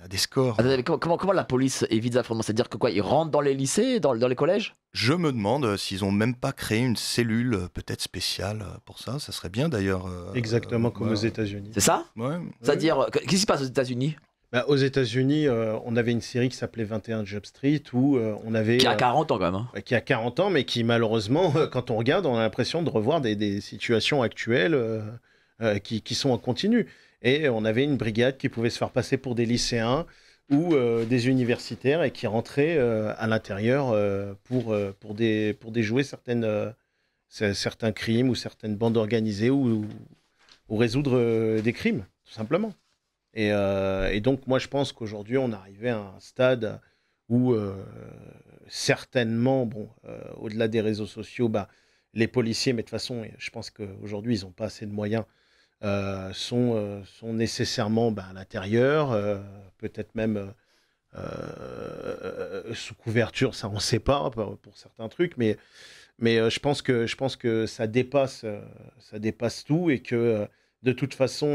des scores. Attendez, comment la police évite les affrontements? C'est-à-dire que quoi, ils rentrent dans les lycées, dans les collèges? Je me demande s'ils n'ont même pas créé une cellule peut-être spéciale pour ça. Ça serait bien d'ailleurs. Exactement comme aux États-Unis. C'est ça? Ouais. C'est-à-dire, qu'est-ce qui se passe aux États-Unis? Aux États-Unis, on avait une série qui s'appelait 21 Jump Street où on avait. Qui a 40 ans quand même. Qui a 40 ans, mais qui malheureusement, quand on regarde, on a l'impression de revoir des situations actuelles qui sont en continu. Et on avait une brigade qui pouvait se faire passer pour des lycéens ou des universitaires et qui rentraient à l'intérieur pour déjouer certains crimes ou certaines bandes organisées ou résoudre des crimes, tout simplement. Et donc, moi, je pense qu'aujourd'hui, on est arrivé à un stade où, certainement, au-delà des réseaux sociaux, les policiers, mais de toute façon, je pense qu'aujourd'hui, ils n'ont pas assez de moyens, sont nécessairement à l'intérieur, peut-être même sous couverture, ça, on ne sait pas pour certains trucs, mais je pense que ça dépasse tout et que... de toute façon,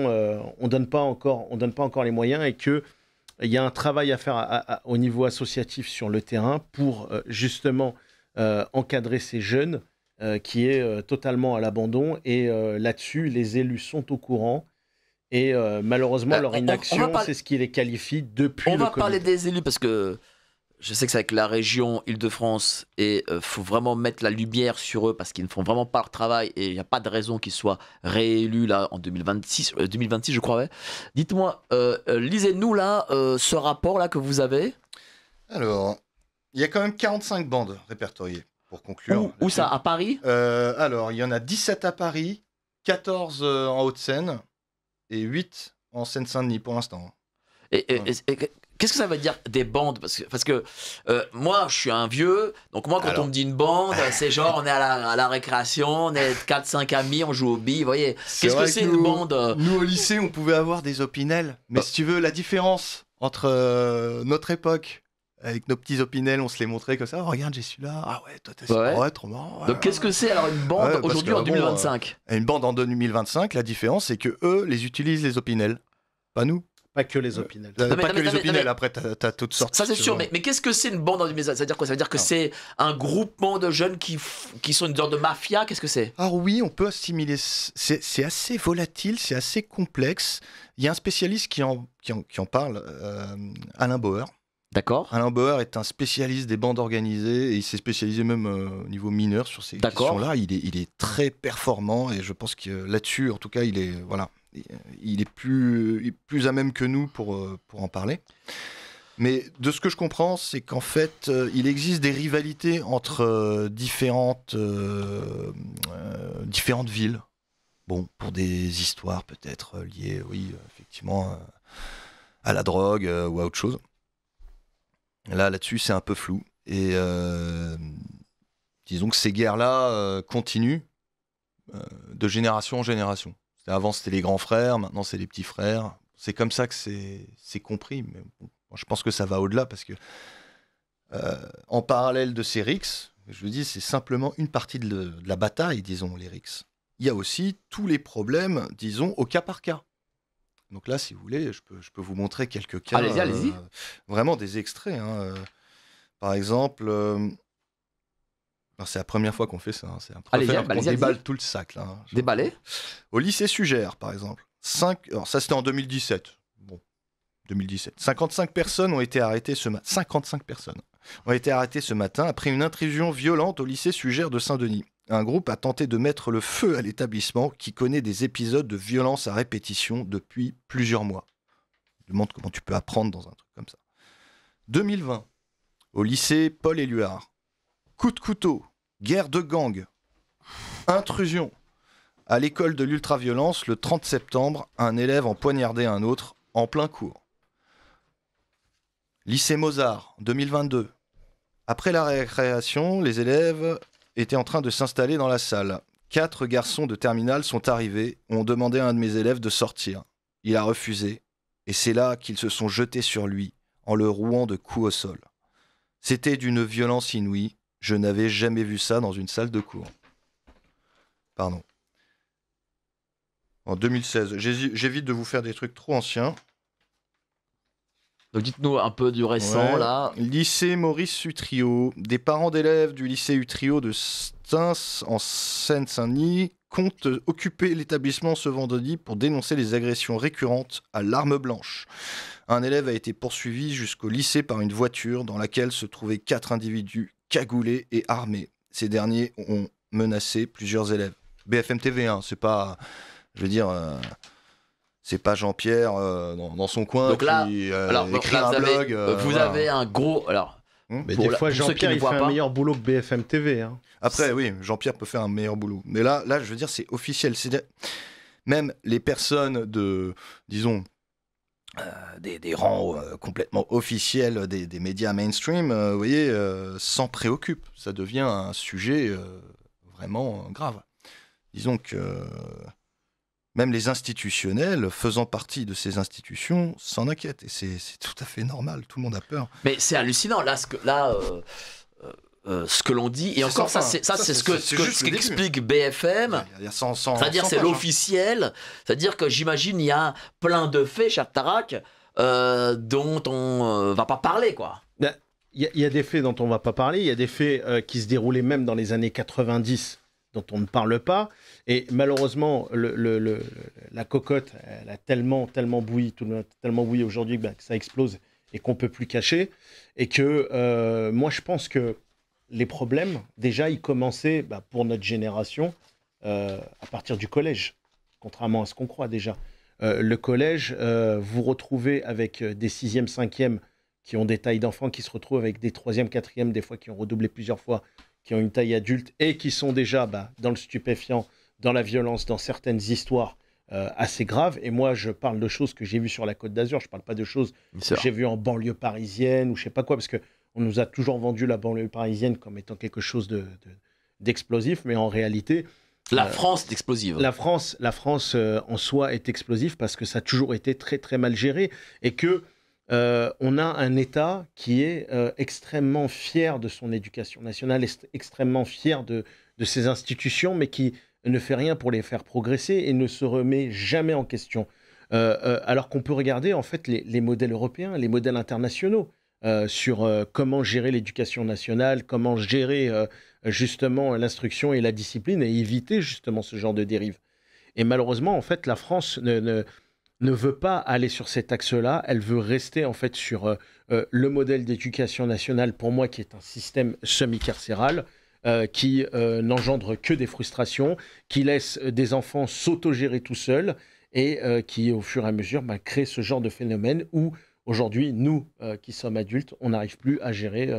on donne pas encore les moyens et qu'il y a un travail à faire au niveau associatif sur le terrain pour justement encadrer ces jeunes qui est totalement à l'abandon. Et là-dessus, les élus sont au courant. Et malheureusement, leur inaction, c'est ce qui les qualifie depuis le Covid. On va parler des élus parce que je sais que c'est avec la région Île-de-France et faut vraiment mettre la lumière sur eux parce qu'ils ne font vraiment pas leur travail et il n'y a pas de raison qu'ils soient réélus là en 2026 je crois. Ouais. Dites-moi, lisez-nous là ce rapport là que vous avez. Alors, il y a quand même 45 bandes répertoriées pour conclure. Où ça? À Paris? Alors, il y en a 17 à Paris, 14 en Hauts-de-Seine et 8 en Seine-Saint-Denis pour l'instant. Qu'est-ce que ça veut dire des bandes? Parce que moi, je suis un vieux, donc moi, quand on me dit une bande, c'est genre on est à la récréation, on est 4-5 amis, on joue aux billes, vous voyez. Qu'est-ce que c'est une bande? Nous, au lycée, on pouvait avoir des opinels, mais si tu veux, la différence entre notre époque, avec nos petits opinels, on se les montrait comme ça. Oh, regarde, j'ai celui-là. Ah ouais, toi, t'as celui-là. Ouais, trop marrant. Donc, qu'est-ce que c'est alors une bande aujourd'hui en 2025? Une bande en 2025, la différence, c'est que eux, les utilisent les opinels, pas nous. Pas que les opinels. Pas que les opinels, après t'as toutes sortes. Ça c'est sûr, mais qu'est-ce que c'est une bande en 2025? Ça veut dire quoi? Ça veut dire que c'est un groupement de jeunes qui sont une sorte de mafia? Qu'est-ce que c'est? Alors oui, on peut assimiler, c'est assez volatile, c'est assez complexe. Il y a un spécialiste qui en parle, Alain Bauer. D'accord. Alain Bauer est un spécialiste des bandes organisées et il s'est spécialisé même au niveau mineur sur ces questions-là. Il est très performant et je pense que là-dessus, en tout cas, il est plus à même que nous pour en parler. Mais de ce que je comprends, c'est qu'en fait, il existe des rivalités entre différentes villes. Bon, pour des histoires peut-être liées, oui, effectivement, à la drogue ou à autre chose. Là-dessus, c'est un peu flou. Et disons que ces guerres-là continuent de génération en génération. Avant, c'était les grands frères, maintenant, c'est les petits frères. C'est comme ça que c'est compris. Mais bon, je pense que ça va au-delà parce que, en parallèle de ces rixes, je vous dis, c'est simplement une partie de la bataille, disons, les rixes. Il y a aussi tous les problèmes, disons, au cas par cas. Donc là, si vous voulez, je peux vous montrer quelques cas. Allez-y. Vraiment des extraits. Par exemple, c'est la première fois qu'on fait ça. C'est un préfère qu'on déballe tout le sac. Là, Déballer. Au lycée Sugère, par exemple. Alors ça, c'était en 2017. Bon, 2017. 55 personnes ont été arrêtées ce matin. 55 personnes ont été arrêtées ce matin après une intrusion violente au lycée Sugère de Saint-Denis. Un groupe a tenté de mettre le feu à l'établissement qui connaît des épisodes de violence à répétition depuis plusieurs mois. Je me demande comment tu peux apprendre dans un truc comme ça. 2020, au lycée Paul Éluard. Coup de couteau, guerre de gang, intrusion. À l'école de l'ultraviolence, le 30 septembre, un élève en poignardait un autre en plein cours. Lycée Mozart, 2022. Après la récréation, les élèves étaient en train de s'installer dans la salle. 4 garçons de terminale sont arrivés, ont demandé à un de mes élèves de sortir. Il a refusé, et c'est là qu'ils se sont jetés sur lui, en le rouant de coups au sol. C'était d'une violence inouïe, je n'avais jamais vu ça dans une salle de cours. Pardon. En 2016, j'évite de vous faire des trucs trop anciens. Donc dites-nous un peu du récent, là. Lycée Maurice Utrio. Des parents d'élèves du lycée Utrio de Stains, en Seine-Saint-Denis, comptent occuper l'établissement ce vendredi pour dénoncer les agressions récurrentes à l'arme blanche. Un élève a été poursuivi jusqu'au lycée par une voiture dans laquelle se trouvaient 4 individus cagoulés et armés. Ces derniers ont menacé plusieurs élèves. BFM TV, hein, c'est pas... Je veux dire... C'est pas Jean-Pierre dans son coin donc là, qui alors, écrit là, un blog. Vous avez un gros... Alors, mais des fois, Jean-Pierre, il fait un meilleur boulot que BFM TV. Hein. Après, oui, Jean-Pierre peut faire un meilleur boulot. Mais là je veux dire, c'est officiel. Même les personnes de, disons, des rangs complètement officiels des médias mainstream, vous voyez, s'en préoccupent. Ça devient un sujet vraiment grave. Disons que... Même les institutionnels, faisant partie de ces institutions, s'en inquiètent. Et c'est tout à fait normal, tout le monde a peur. Mais c'est hallucinant, là, ce que l'on dit. Et encore, ça, c'est ce qu'explique BFM. C'est-à-dire, c'est l'officiel. C'est-à-dire que j'imagine, il y a plein de faits, cher Tarak, dont on va pas parler, quoi. Il y a des faits dont on va pas parler. Il y a des faits qui se déroulaient même dans les années 90, dont on ne parle pas. Et malheureusement, la cocotte, elle a tellement bouilli, tellement bouilli aujourd'hui que ça explose et qu'on ne peut plus cacher. Et que moi, je pense que les problèmes, déjà, ils commençaient pour notre génération à partir du collège, contrairement à ce qu'on croit déjà. Le collège, vous retrouvez avec des 6e, 5e qui ont des tailles d'enfants, qui se retrouvent avec des 3e, 4e, des fois qui ont redoublé plusieurs fois, qui ont une taille adulte et qui sont déjà dans le stupéfiant, dans la violence, dans certaines histoires assez graves. Et moi, je parle de choses que j'ai vues sur la Côte d'Azur. Je ne parle pas de choses que j'ai vues en banlieue parisienne ou je ne sais pas quoi, parce qu'on nous a toujours vendu la banlieue parisienne comme étant quelque chose d'explosif. Mais en réalité... La France est explosive. La France en soi est explosive parce que ça a toujours été très, très mal géré et que on a un État qui est extrêmement fier de son éducation nationale, extrêmement fier de ses institutions, mais qui ne fait rien pour les faire progresser et ne se remet jamais en question. Alors qu'on peut regarder en fait les modèles européens, les modèles internationaux sur comment gérer l'éducation nationale, comment gérer justement l'instruction et la discipline et éviter justement ce genre de dérive. Et malheureusement, en fait, la France ne veut pas aller sur cet axe-là, elle veut rester en fait sur le modèle d'éducation nationale, pour moi, qui est un système semi-carcéral, qui n'engendre que des frustrations, qui laisse des enfants s'autogérer tout seuls et qui, au fur et à mesure, crée ce genre de phénomène où Aujourd'hui, nous qui sommes adultes, on n'arrive plus à gérer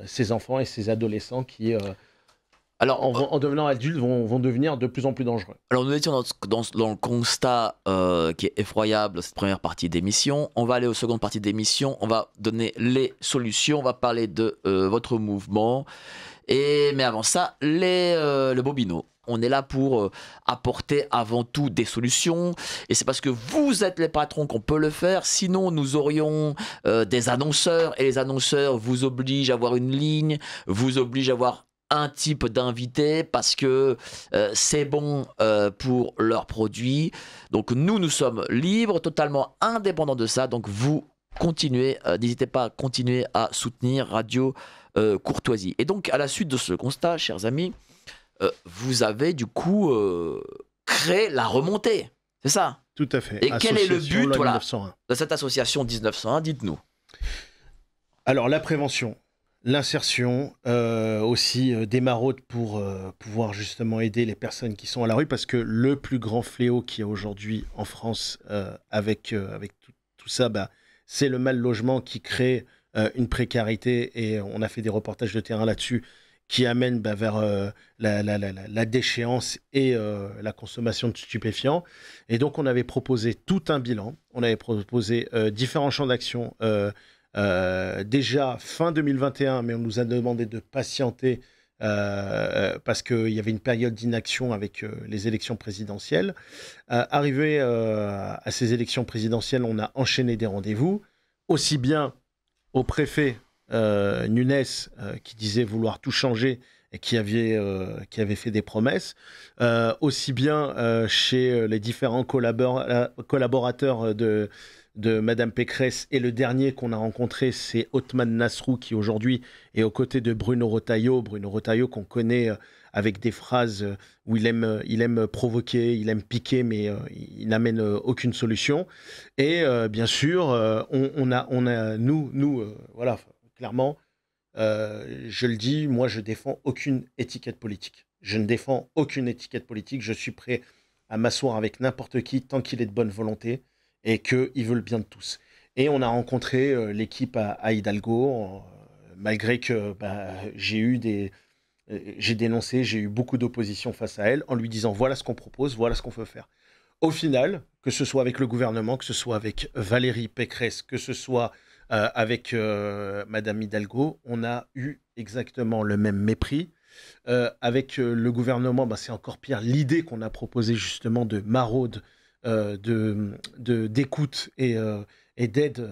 ces enfants et ces adolescents qui, Alors, en devenant adultes, vont devenir de plus en plus dangereux. alors nous étions dans le constat qui est effroyable de cette première partie d'émission. On va aller aux secondes parties d'émission. On va donner les solutions. On va parler de votre mouvement. Mais avant ça, le Bobino. On est là pour apporter avant tout des solutions. Et c'est parce que vous êtes les patrons qu'on peut le faire. Sinon, nous aurions des annonceurs. Et les annonceurs vous obligent à avoir une ligne, vous obligent à avoir un type d'invité parce que c'est bon pour leurs produits. Donc nous sommes libres, totalement indépendants de ça. Donc vous continuez, n'hésitez pas à continuer à soutenir Radio Courtoisie. Et donc à la suite de ce constat, chers amis, vous avez du coup créé la remontée. C'est ça? Tout à fait. Et quel est le but Loi voilà, 1901. de cette association 1901? Dites-nous. Alors, la prévention, l'insertion, aussi des maraudes pour pouvoir justement aider les personnes qui sont à la rue, parce que le plus grand fléau qu'il y a aujourd'hui en France avec tout ça, c'est le mal logement qui crée une précarité, et on a fait des reportages de terrain là-dessus qui amènent vers la déchéance et la consommation de stupéfiants. Et donc on avait proposé tout un bilan, on avait proposé différents champs d'action déjà fin 2021, mais on nous a demandé de patienter parce qu'il y avait une période d'inaction avec les élections présidentielles. Arrivé à ces élections présidentielles, on a enchaîné des rendez-vous, aussi bien au préfet Nunes qui disait vouloir tout changer et qui avait fait des promesses, aussi bien chez les différents collaborateurs de Madame Pécresse, et le dernier qu'on a rencontré, c'est Othman Nasrou, qui aujourd'hui est aux côtés de Bruno Retailleau qu'on connaît avec des phrases où il aime provoquer, il aime piquer, mais il n'amène aucune solution. Et bien sûr, on a nous, voilà, clairement, je le dis, moi je défends aucune étiquette politique. Je ne défends aucune étiquette politique. Je suis prêt à m'asseoir avec n'importe qui tant qu'il est de bonne volonté et qu'il veut le bien de tous. Et on a rencontré l'équipe à Hidalgo, malgré que j'ai dénoncé, j'ai eu beaucoup d'opposition face à elle, en lui disant voilà ce qu'on propose, voilà ce qu'on peut faire. Au final, que ce soit avec le gouvernement, que ce soit avec Valérie Pécresse, que ce soit avec Madame Hidalgo, on a eu exactement le même mépris. Avec le gouvernement, c'est encore pire. L'idée qu'on a proposée justement de maraude, d'écoute et d'aide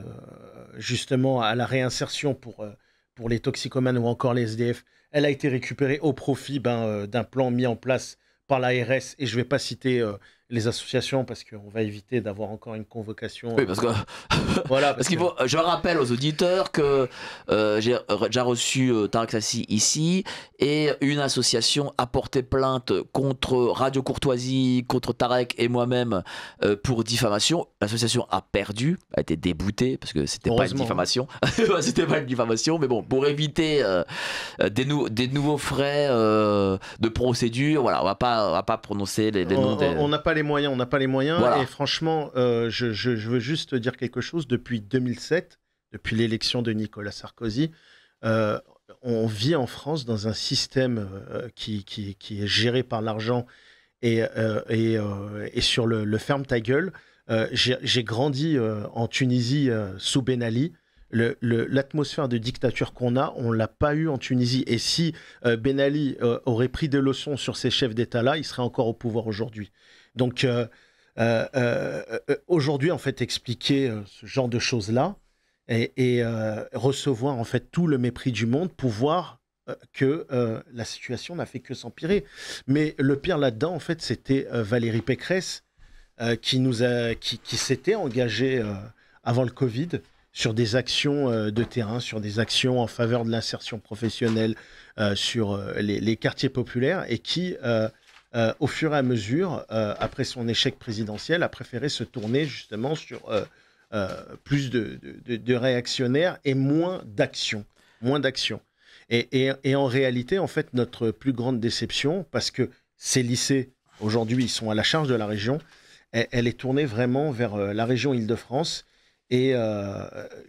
justement à la réinsertion pour les toxicomanes ou encore les SDF, elle a été récupérée au profit d'un plan mis en place par l'ARS, et je ne vais pas citer les associations parce qu'on va éviter d'avoir encore une convocation. Oui, parce que voilà, parce qu'il faut. Je rappelle aux auditeurs que j'ai déjà reçu Tarek Sassi ici, et une association a porté plainte contre Radio Courtoisie, contre Tarek et moi-même pour diffamation. L'association a perdu, a été déboutée parce que c'était pas une diffamation. C'était pas une diffamation, mais bon, pour éviter des nouveaux frais de procédure, voilà, on va pas prononcer les noms des. On n'a pas les moyens, Voilà. Et franchement, je veux juste dire quelque chose. Depuis 2007, depuis l'élection de Nicolas Sarkozy, on vit en France dans un système qui est géré par l'argent et sur le ferme ta gueule. J'ai grandi en Tunisie sous Ben Ali. L'atmosphère de dictature qu'on a, on ne l'a pas eu en Tunisie. Et si Ben Ali aurait pris des leçons sur ces chefs d'État-là, il serait encore au pouvoir aujourd'hui. Donc aujourd'hui, en fait, expliquer ce genre de choses-là et recevoir en fait tout le mépris du monde pour voir que la situation n'a fait que s'empirer. Mais le pire là-dedans, en fait, c'était Valérie Pécresse qui s'était engagée avant le Covid sur des actions de terrain, sur des actions en faveur de l'insertion professionnelle, sur les quartiers populaires, et qui, au fur et à mesure, après son échec présidentiel, a préféré se tourner justement sur plus de réactionnaires et moins d'action. Et en réalité, en fait, notre plus grande déception, parce que ces lycées, aujourd'hui, ils sont à la charge de la région, elle est tournée vraiment vers la région Île-de-France. et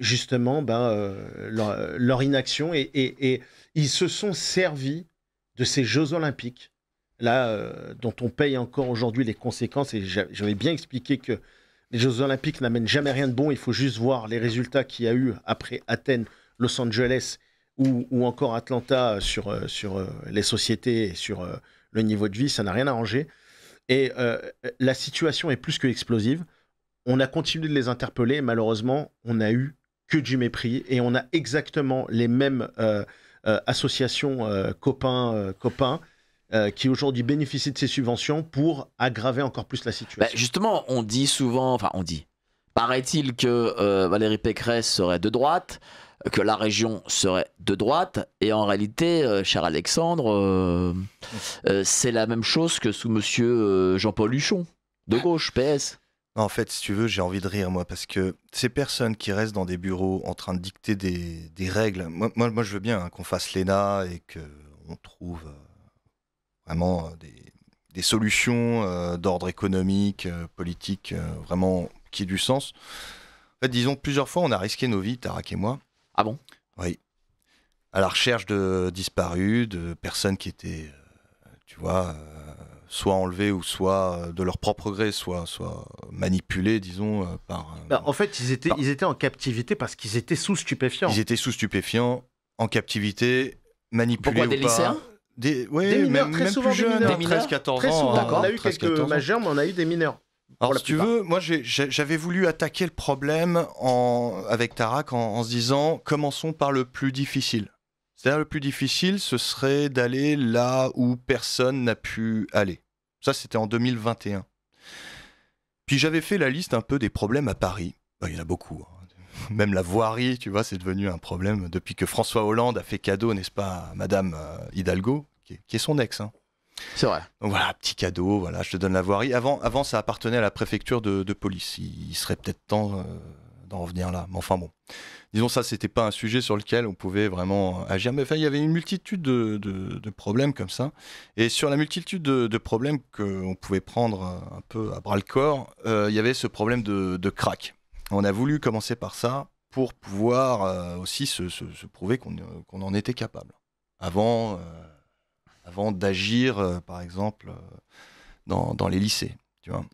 justement leur inaction et ils se sont servis de ces Jeux Olympiques là dont on paye encore aujourd'hui les conséquences et j'avais bien expliqué que les Jeux Olympiques n'amènent jamais rien de bon, il faut juste voir les résultats qu'il y a eu après Athènes, Los Angeles ou encore Atlanta sur les sociétés et sur le niveau de vie, ça n'a rien arrangé et la situation est plus que explosive. On a continué de les interpeller. Malheureusement, on n'a eu que du mépris et on a exactement les mêmes associations copains qui aujourd'hui bénéficient de ces subventions pour aggraver encore plus la situation. Justement, on dit souvent, paraît-il que Valérie Pécresse serait de droite, que la région serait de droite, et en réalité, cher Alexandre, c'est la même chose que sous monsieur Jean-Paul Huchon, de gauche, PS. En fait, si tu veux, j'ai envie de rire, moi, parce que ces personnes qui restent dans des bureaux en train de dicter des règles, moi, je veux bien qu'on fasse l'ENA et qu'on trouve vraiment des solutions d'ordre économique, politique, vraiment qui aient du sens. En fait, disons, plusieurs fois, on a risqué nos vies, Tarak et moi. Ah bon ? Oui. À la recherche de disparus, de personnes qui étaient, tu vois... soit enlevés ou soit de leur propre gré, soit manipulés, disons, par... En fait, ils étaient en captivité parce qu'ils étaient sous stupéfiants. Ils étaient sous stupéfiants, en captivité, manipulés. Pourquoi, des lycéens ? Des mineurs, très souvent plus jeunes, des mineurs. 13-14 ans. Très souvent, d'accord. on a eu quelques majeurs, mais on a eu des mineurs. Alors, si tu veux, moi, j'avais voulu attaquer le problème avec Tarak en se disant, commençons par le plus difficile. C'est-à-dire, le plus difficile, ce serait d'aller là où personne n'a pu aller. Ça, c'était en 2021. Puis j'avais fait la liste un peu des problèmes à Paris. Il y en a beaucoup. Même la voirie, tu vois, c'est devenu un problème depuis que François Hollande a fait cadeau, n'est-ce pas, à Madame Hidalgo, qui est son ex. C'est vrai. Donc voilà, petit cadeau, voilà, je te donne la voirie. Avant ça appartenait à la préfecture de police. Il serait peut-être temps d'en revenir là. Mais enfin bon. Disons ça, c'était pas un sujet sur lequel on pouvait vraiment agir. Mais enfin, il y avait une multitude de problèmes comme ça. Et sur la multitude de problèmes qu'on pouvait prendre un peu à bras-le-corps, il y avait ce problème de crack. On a voulu commencer par ça pour pouvoir aussi se prouver qu'on en était capable. Avant d'agir, par exemple, dans les lycées, tu vois.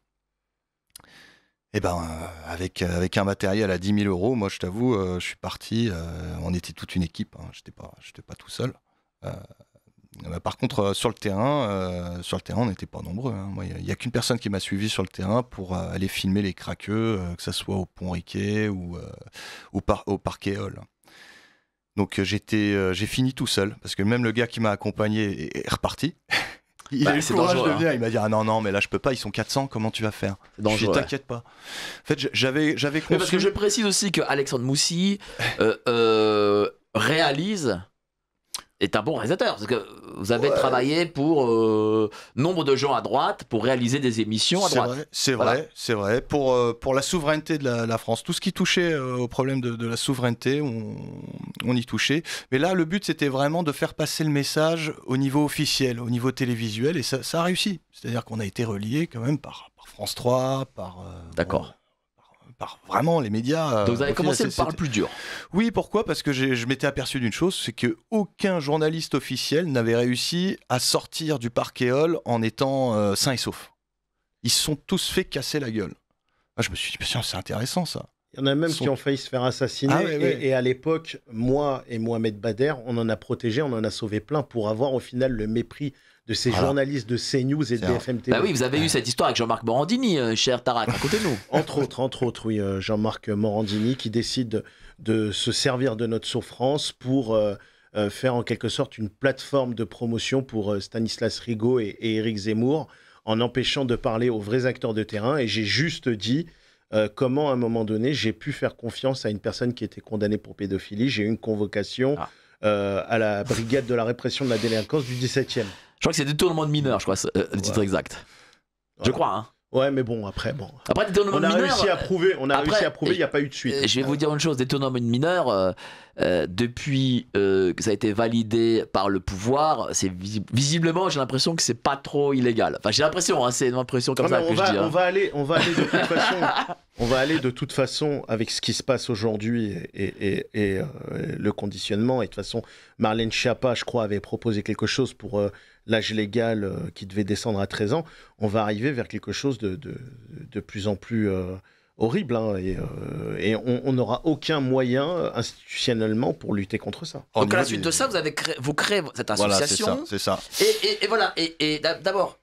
Eh ben, avec un matériel à 10 000 €, moi, je t'avoue, je suis parti. On était toute une équipe. J'étais pas tout seul. Par contre, sur le terrain, on n'était pas nombreux. Moi, il n'y a qu'une personne qui m'a suivi sur le terrain pour aller filmer les craqueux, que ce soit au Pont Riquet ou au parquet Hall. Donc, j'ai fini tout seul parce que même le gars qui m'a accompagné est reparti. Il a eu le courage de venir, il m'a dit ah non mais là je peux pas, ils sont 400, comment tu vas faire? Je dis t'inquiète pas. En fait j'avais conçu... Parce que je précise aussi que Alexandre Moussy réalise, est un bon réalisateur, parce que vous avez travaillé pour nombre de gens à droite pour réaliser des émissions à droite. C'est vrai. Pour la souveraineté de la France, tout ce qui touchait au problème de la souveraineté, on y touchait. Mais là, le but, c'était vraiment de faire passer le message au niveau officiel, au niveau télévisuel, et ça a réussi. C'est-à-dire qu'on a été relié quand même par France 3, par... D'accord. Par vraiment les médias. Donc vous avez commencé par le plus dur. Oui, pourquoi ? Parce que je m'étais aperçu d'une chose, c'est qu'aucun journaliste officiel n'avait réussi à sortir du parquet Hall en étant sain et sauf. Ils se sont tous fait casser la gueule. Je me suis dit, c'est intéressant ça. Il y en a même qui ont failli se faire assassiner. Et à l'époque, moi et Mohamed Bader, on en a protégé, on en a sauvé plein pour avoir au final le mépris de ces journalistes de CNews et de BFM TV. Bah oui, vous avez eu cette histoire avec Jean-Marc Morandini, cher Tarak, racontez-nous. Entre autres, oui, Jean-Marc Morandini qui décide de se servir de notre souffrance pour faire en quelque sorte une plateforme de promotion pour Stanislas Rigaud et Éric Zemmour, en empêchant de parler aux vrais acteurs de terrain. Et j'ai juste dit comment, à un moment donné, j'ai pu faire confiance à une personne qui était condamnée pour pédophilie. J'ai eu une convocation à la brigade de la répression de la délinquance du 17e. Je crois que c'est détournement de mineurs, je crois, le titre exact. Voilà. Je crois, hein. Ouais, mais bon, après, détournement de mineurs... réussi à prouver, il n'y a pas eu de suite. Je vais vous dire une chose, détournement de mineurs, depuis que ça a été validé par le pouvoir, c'est visiblement, j'ai l'impression que c'est pas trop illégal. Enfin, j'ai l'impression, hein, c'est une impression comme ça que je dis. On va aller de toute façon. On va aller de toute façon avec ce qui se passe aujourd'hui et le conditionnement. Et de toute façon, Marlène Schiappa, je crois, avait proposé quelque chose pour l'âge légal qui devait descendre à 13 ans. On va arriver vers quelque chose de plus en plus horrible. Hein, et on n'aura aucun moyen institutionnellement pour lutter contre ça. Donc à la suite de ça, vous créez cette association. Voilà, c'est ça. Et voilà. Et d'abord,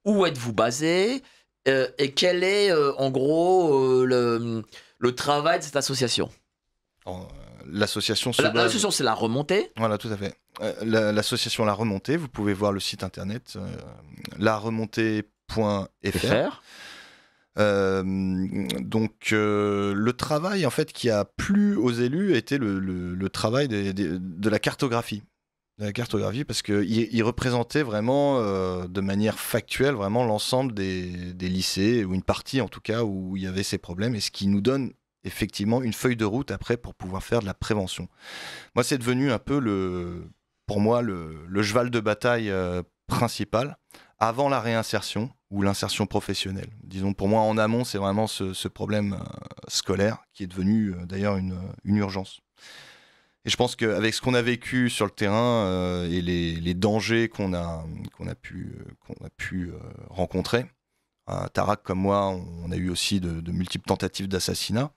où êtes-vous basé et quel est en gros le travail de cette association? L'association l'association, c'est la remontée. Voilà, tout à fait. L'association La Remontée, vous pouvez voir le site internet laremontée.fr. Donc le travail en fait qui a plu aux élus était le travail de la cartographie. La cartographie, parce qu'il représentait vraiment de manière factuelle vraiment l'ensemble des lycées, ou une partie en tout cas où il y avait ces problèmes, et ce qui nous donne effectivement une feuille de route après pour pouvoir faire de la prévention. Moi, c'est devenu un peu pour moi le cheval de bataille principal avant la réinsertion ou l'insertion professionnelle. Disons, pour moi, en amont, c'est vraiment ce problème scolaire qui est devenu d'ailleurs une urgence. Et je pense qu'avec ce qu'on a vécu sur le terrain et les dangers qu'on a pu rencontrer, Tarak comme moi, on a eu aussi de multiples tentatives d'assassinat.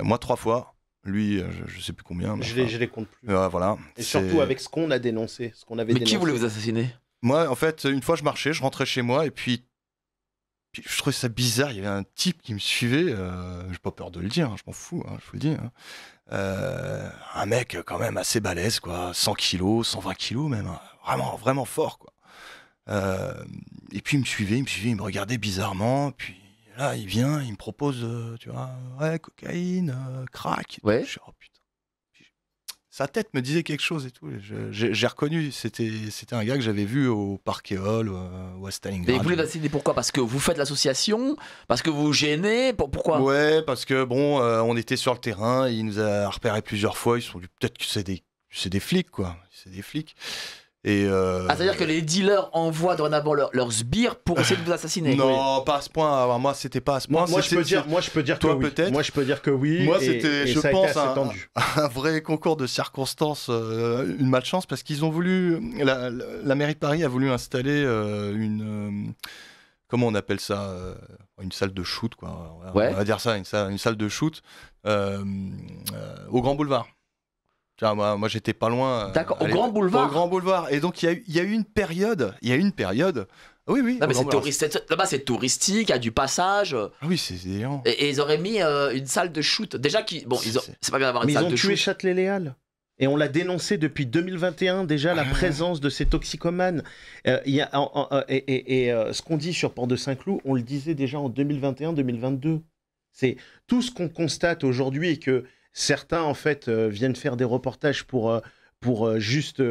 Moi, 3 fois. Lui, je ne sais plus combien. Je les compte plus. Voilà. Et surtout avec ce qu'on a dénoncé. Ce qu'on avait dénoncé. Qui voulait vous assassiner? Moi, en fait, une fois, je marchais, je rentrais chez moi et puis je trouvais ça bizarre. Il y avait un type qui me suivait. J'ai pas peur de le dire, hein, je m'en fous, hein, je vous le dis. Hein. Un mec quand même assez balèze, quoi, 100 kilos, 120 kilos même, hein, vraiment, vraiment fort, quoi. Et puis il me suivait, il me regardait bizarrement, puis là il vient, il me propose, tu vois, ouais, cocaïne, crack. Ouais. Je suis, oh putain. Sa tête me disait quelque chose et tout. J'ai reconnu, c'était un gars que j'avais vu au Parc Éole ou à Stalingrad. Et vous voulez l'assassiner pourquoi? Parce que vous faites l'association? Parce que vous vous gênez? Pourquoi? Ouais, parce que bon, on était sur le terrain, il nous a repéré plusieurs fois, ils se sont dit peut-être que c'est des flics, quoi. C'est des flics. Et c'est-à-dire que les dealers envoient dorénavant leurs sbires pour essayer de vous assassiner? Non, pas à ce point. Alors, moi, c'était pas à ce point. Moi, je peux dire que oui. Moi, je peux dire que oui. Moi, c'était, je pense, un vrai concours de circonstances, une malchance, parce qu'ils ont voulu. La mairie de Paris a voulu installer comment on appelle ça, une salle de shoot, quoi. Ouais. On va dire ça, une salle de shoot au Grand Boulevard. Moi j'étais pas loin. D'accord, au Grand Boulevard. Au Grand Boulevard. Et donc il y a eu une période. Oui. Non, mais là-bas c'est touristique, il y a du passage. Ah oui, c'est déliant. Et ils auraient mis une salle de shoot. Déjà, c'est pas bien d'avoir une salle de shoot. Mais ils ont tué Châtelet-Léal. Et on l'a dénoncé depuis 2021 déjà, la présence de ces toxicomanes. Ce qu'on dit sur Port de Saint-Cloud, on le disait déjà en 2021-2022. C'est tout ce qu'on constate aujourd'hui et que certains, en fait, viennent faire des reportages pour juste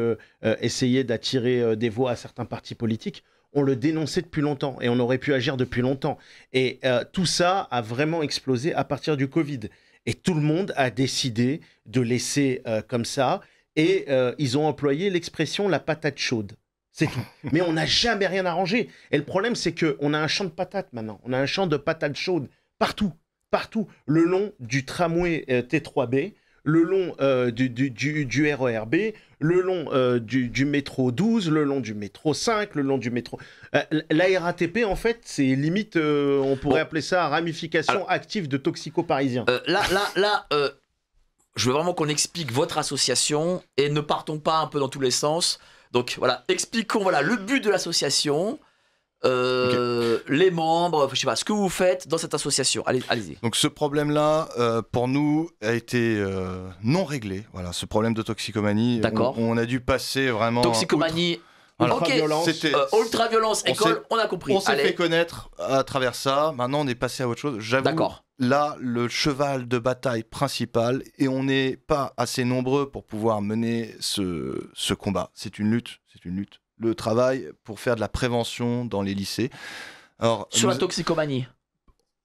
essayer d'attirer des voix à certains partis politiques. On le dénonçait depuis longtemps et on aurait pu agir depuis longtemps. Et tout ça a vraiment explosé à partir du Covid. Et tout le monde a décidé de laisser comme ça. Et ils ont employé l'expression « la patate chaude ». C'est tout. Mais on n'a jamais rien arrangé. Et le problème, c'est qu'on a un champ de patates maintenant. On a un champ de patates chaudes partout. Le long du tramway T3B, le long du RERB, le long du métro 12, le long du métro 5, le long du métro... la RATP, en fait, c'est limite, on pourrait appeler ça ramification active de toxico-parisiens. Je veux vraiment qu'on explique votre association et ne partons pas un peu dans tous les sens. Donc voilà, expliquons le but de l'association. Les membres, je sais pas, ce que vous faites dans cette association. Allez-y. Donc ce problème-là, pour nous, a été non réglé. Voilà, ce problème de toxicomanie. D'accord. On a dû passer vraiment. Toxicomanie. Ultra-violence. Ultra-violence, école, on a compris. On s'est fait connaître à travers ça. Maintenant, on est passé à autre chose. J'avoue. D'accord. Là, le cheval de bataille principal, et on n'est pas assez nombreux pour pouvoir mener ce combat. C'est une lutte. Le travail pour faire de la prévention dans les lycées. Alors, sur la toxicomanie.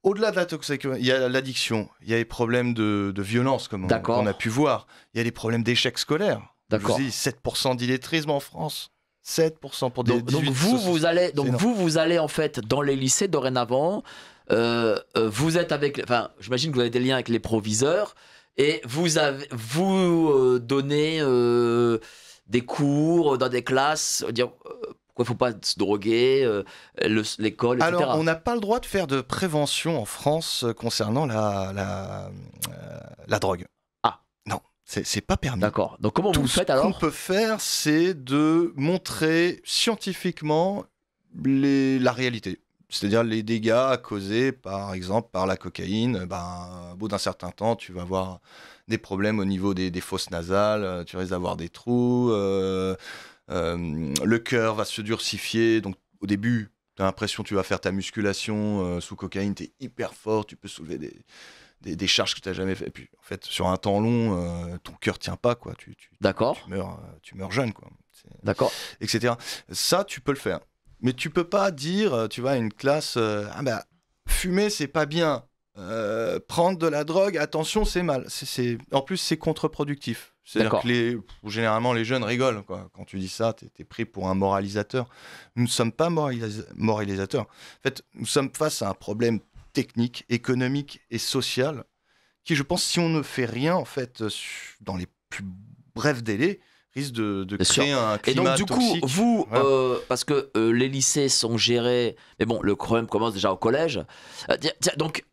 au-delà de la toxicomanie, il y a l'addiction, il y a les problèmes de violence, comme on a pu voir. Il y a les problèmes d'échec scolaire. D'accord. Je vous dis, 7% d'illettrisme en France. 7% pour des donc vous allez en fait dans les lycées dorénavant. Vous êtes avec, enfin, j'imagine que vous avez des liens avec les proviseurs et vous donnez des cours dans des classes, dire pourquoi il ne faut pas se droguer, l'école, etc. Alors, on n'a pas le droit de faire de prévention en France concernant la drogue. Ah. Non, c'est pas permis. D'accord. Donc comment vous le faites alors ? Ce qu'on peut faire, c'est de montrer scientifiquement la réalité. C'est-à-dire les dégâts causés, par exemple, par la cocaïne. Au bout d'un certain temps, tu vas avoir des problèmes au niveau des fosses nasales, tu risques d'avoir des trous, le cœur va se durcifier. Donc, au début, tu as l'impression que tu vas faire ta musculation sous cocaïne, tu es hyper fort, tu peux soulever des charges que tu n'as jamais fait. Et puis, en fait, sur un temps long, ton cœur ne tient pas, quoi. D'accord. Tu meurs jeune, quoi. D'accord. Etc. Ça, tu peux le faire. Mais tu peux pas dire, tu vois, à une classe, fumer, c'est pas bien. Prendre de la drogue, attention, c'est mal. En plus, c'est contre-productif. C'est-à-dire que généralement, les jeunes rigolent, quoi. Quand tu dis ça, tu es pris pour un moralisateur. Nous ne sommes pas moralisateurs. En fait, nous sommes face à un problème technique, économique et social qui, je pense, si on ne fait rien, en fait, dans les plus brefs délais, risque de créer un climat toxique. Et donc, du coup, vous, parce que les lycées sont gérés, mais bon, le problème commence déjà au collège. Donc,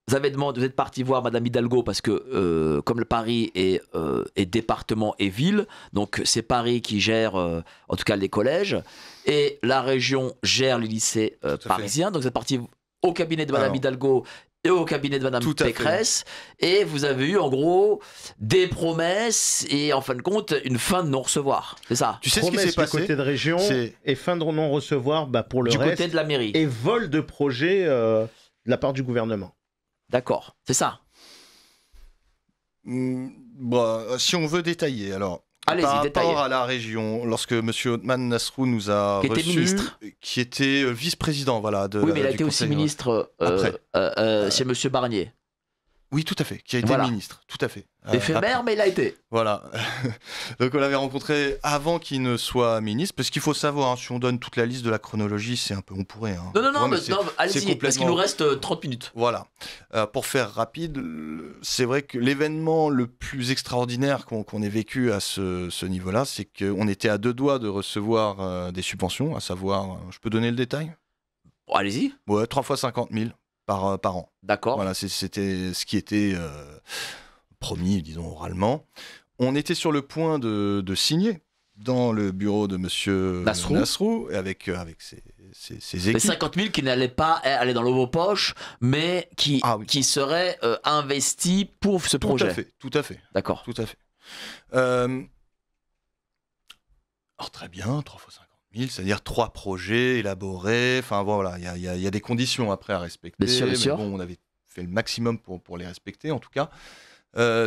vous êtes parti voir Madame Hidalgo parce que, comme le Paris est département et ville, donc c'est Paris qui gère, en tout cas, les collèges, et la région gère les lycées parisiens. Donc, vous êtes parti au cabinet de Madame Hidalgo et au cabinet de Madame Pécresse, et vous avez eu en gros des promesses et en fin de compte une fin de non-recevoir, c'est ça? Tu sais ce qui s'est passé du côté de région et fin de non-recevoir pour le reste, du côté de la mairie, et vol de projet de la part du gouvernement. D'accord, c'est ça. Si on veut détailler, alors par rapport à la région, lorsque M. Othman Nasrou nous a reçus, qui était vice-président, voilà. Oui, mais il a été aussi ministre chez M. Barnier. Oui, tout à fait, qui a été ministre, tout à fait. Éphémère, mais il a été. Voilà. Donc on l'avait rencontré avant qu'il ne soit ministre, parce qu'il faut savoir, si on donne toute la liste de la chronologie, c'est un peu, on pourrait. Non, allez-y, parce qu'il nous reste 30 minutes. Voilà. Pour faire rapide, c'est vrai que l'événement le plus extraordinaire qu'on ait vécu à ce niveau-là, c'est qu'on était à 2 doigts de recevoir des subventions, à savoir, je peux donner le détail ? Bon, allez-y. Ouais, 3 fois 50 000 par an. D'accord. Voilà, c'était ce qui était promis, disons, oralement. On était sur le point de signer dans le bureau de M. Nasrou avec ses équipes. Les 50 000 qui n'allaient pas aller dans vos poches, mais qui seraient investis pour ce projet. Tout à fait. D'accord. Tout à fait. Alors très bien, 3 fois 50 000, c'est-à-dire 3 projets élaborés. Enfin voilà, il y a des conditions après à respecter. Bien sûr. Bon, on avait fait le maximum pour les respecter, en tout cas.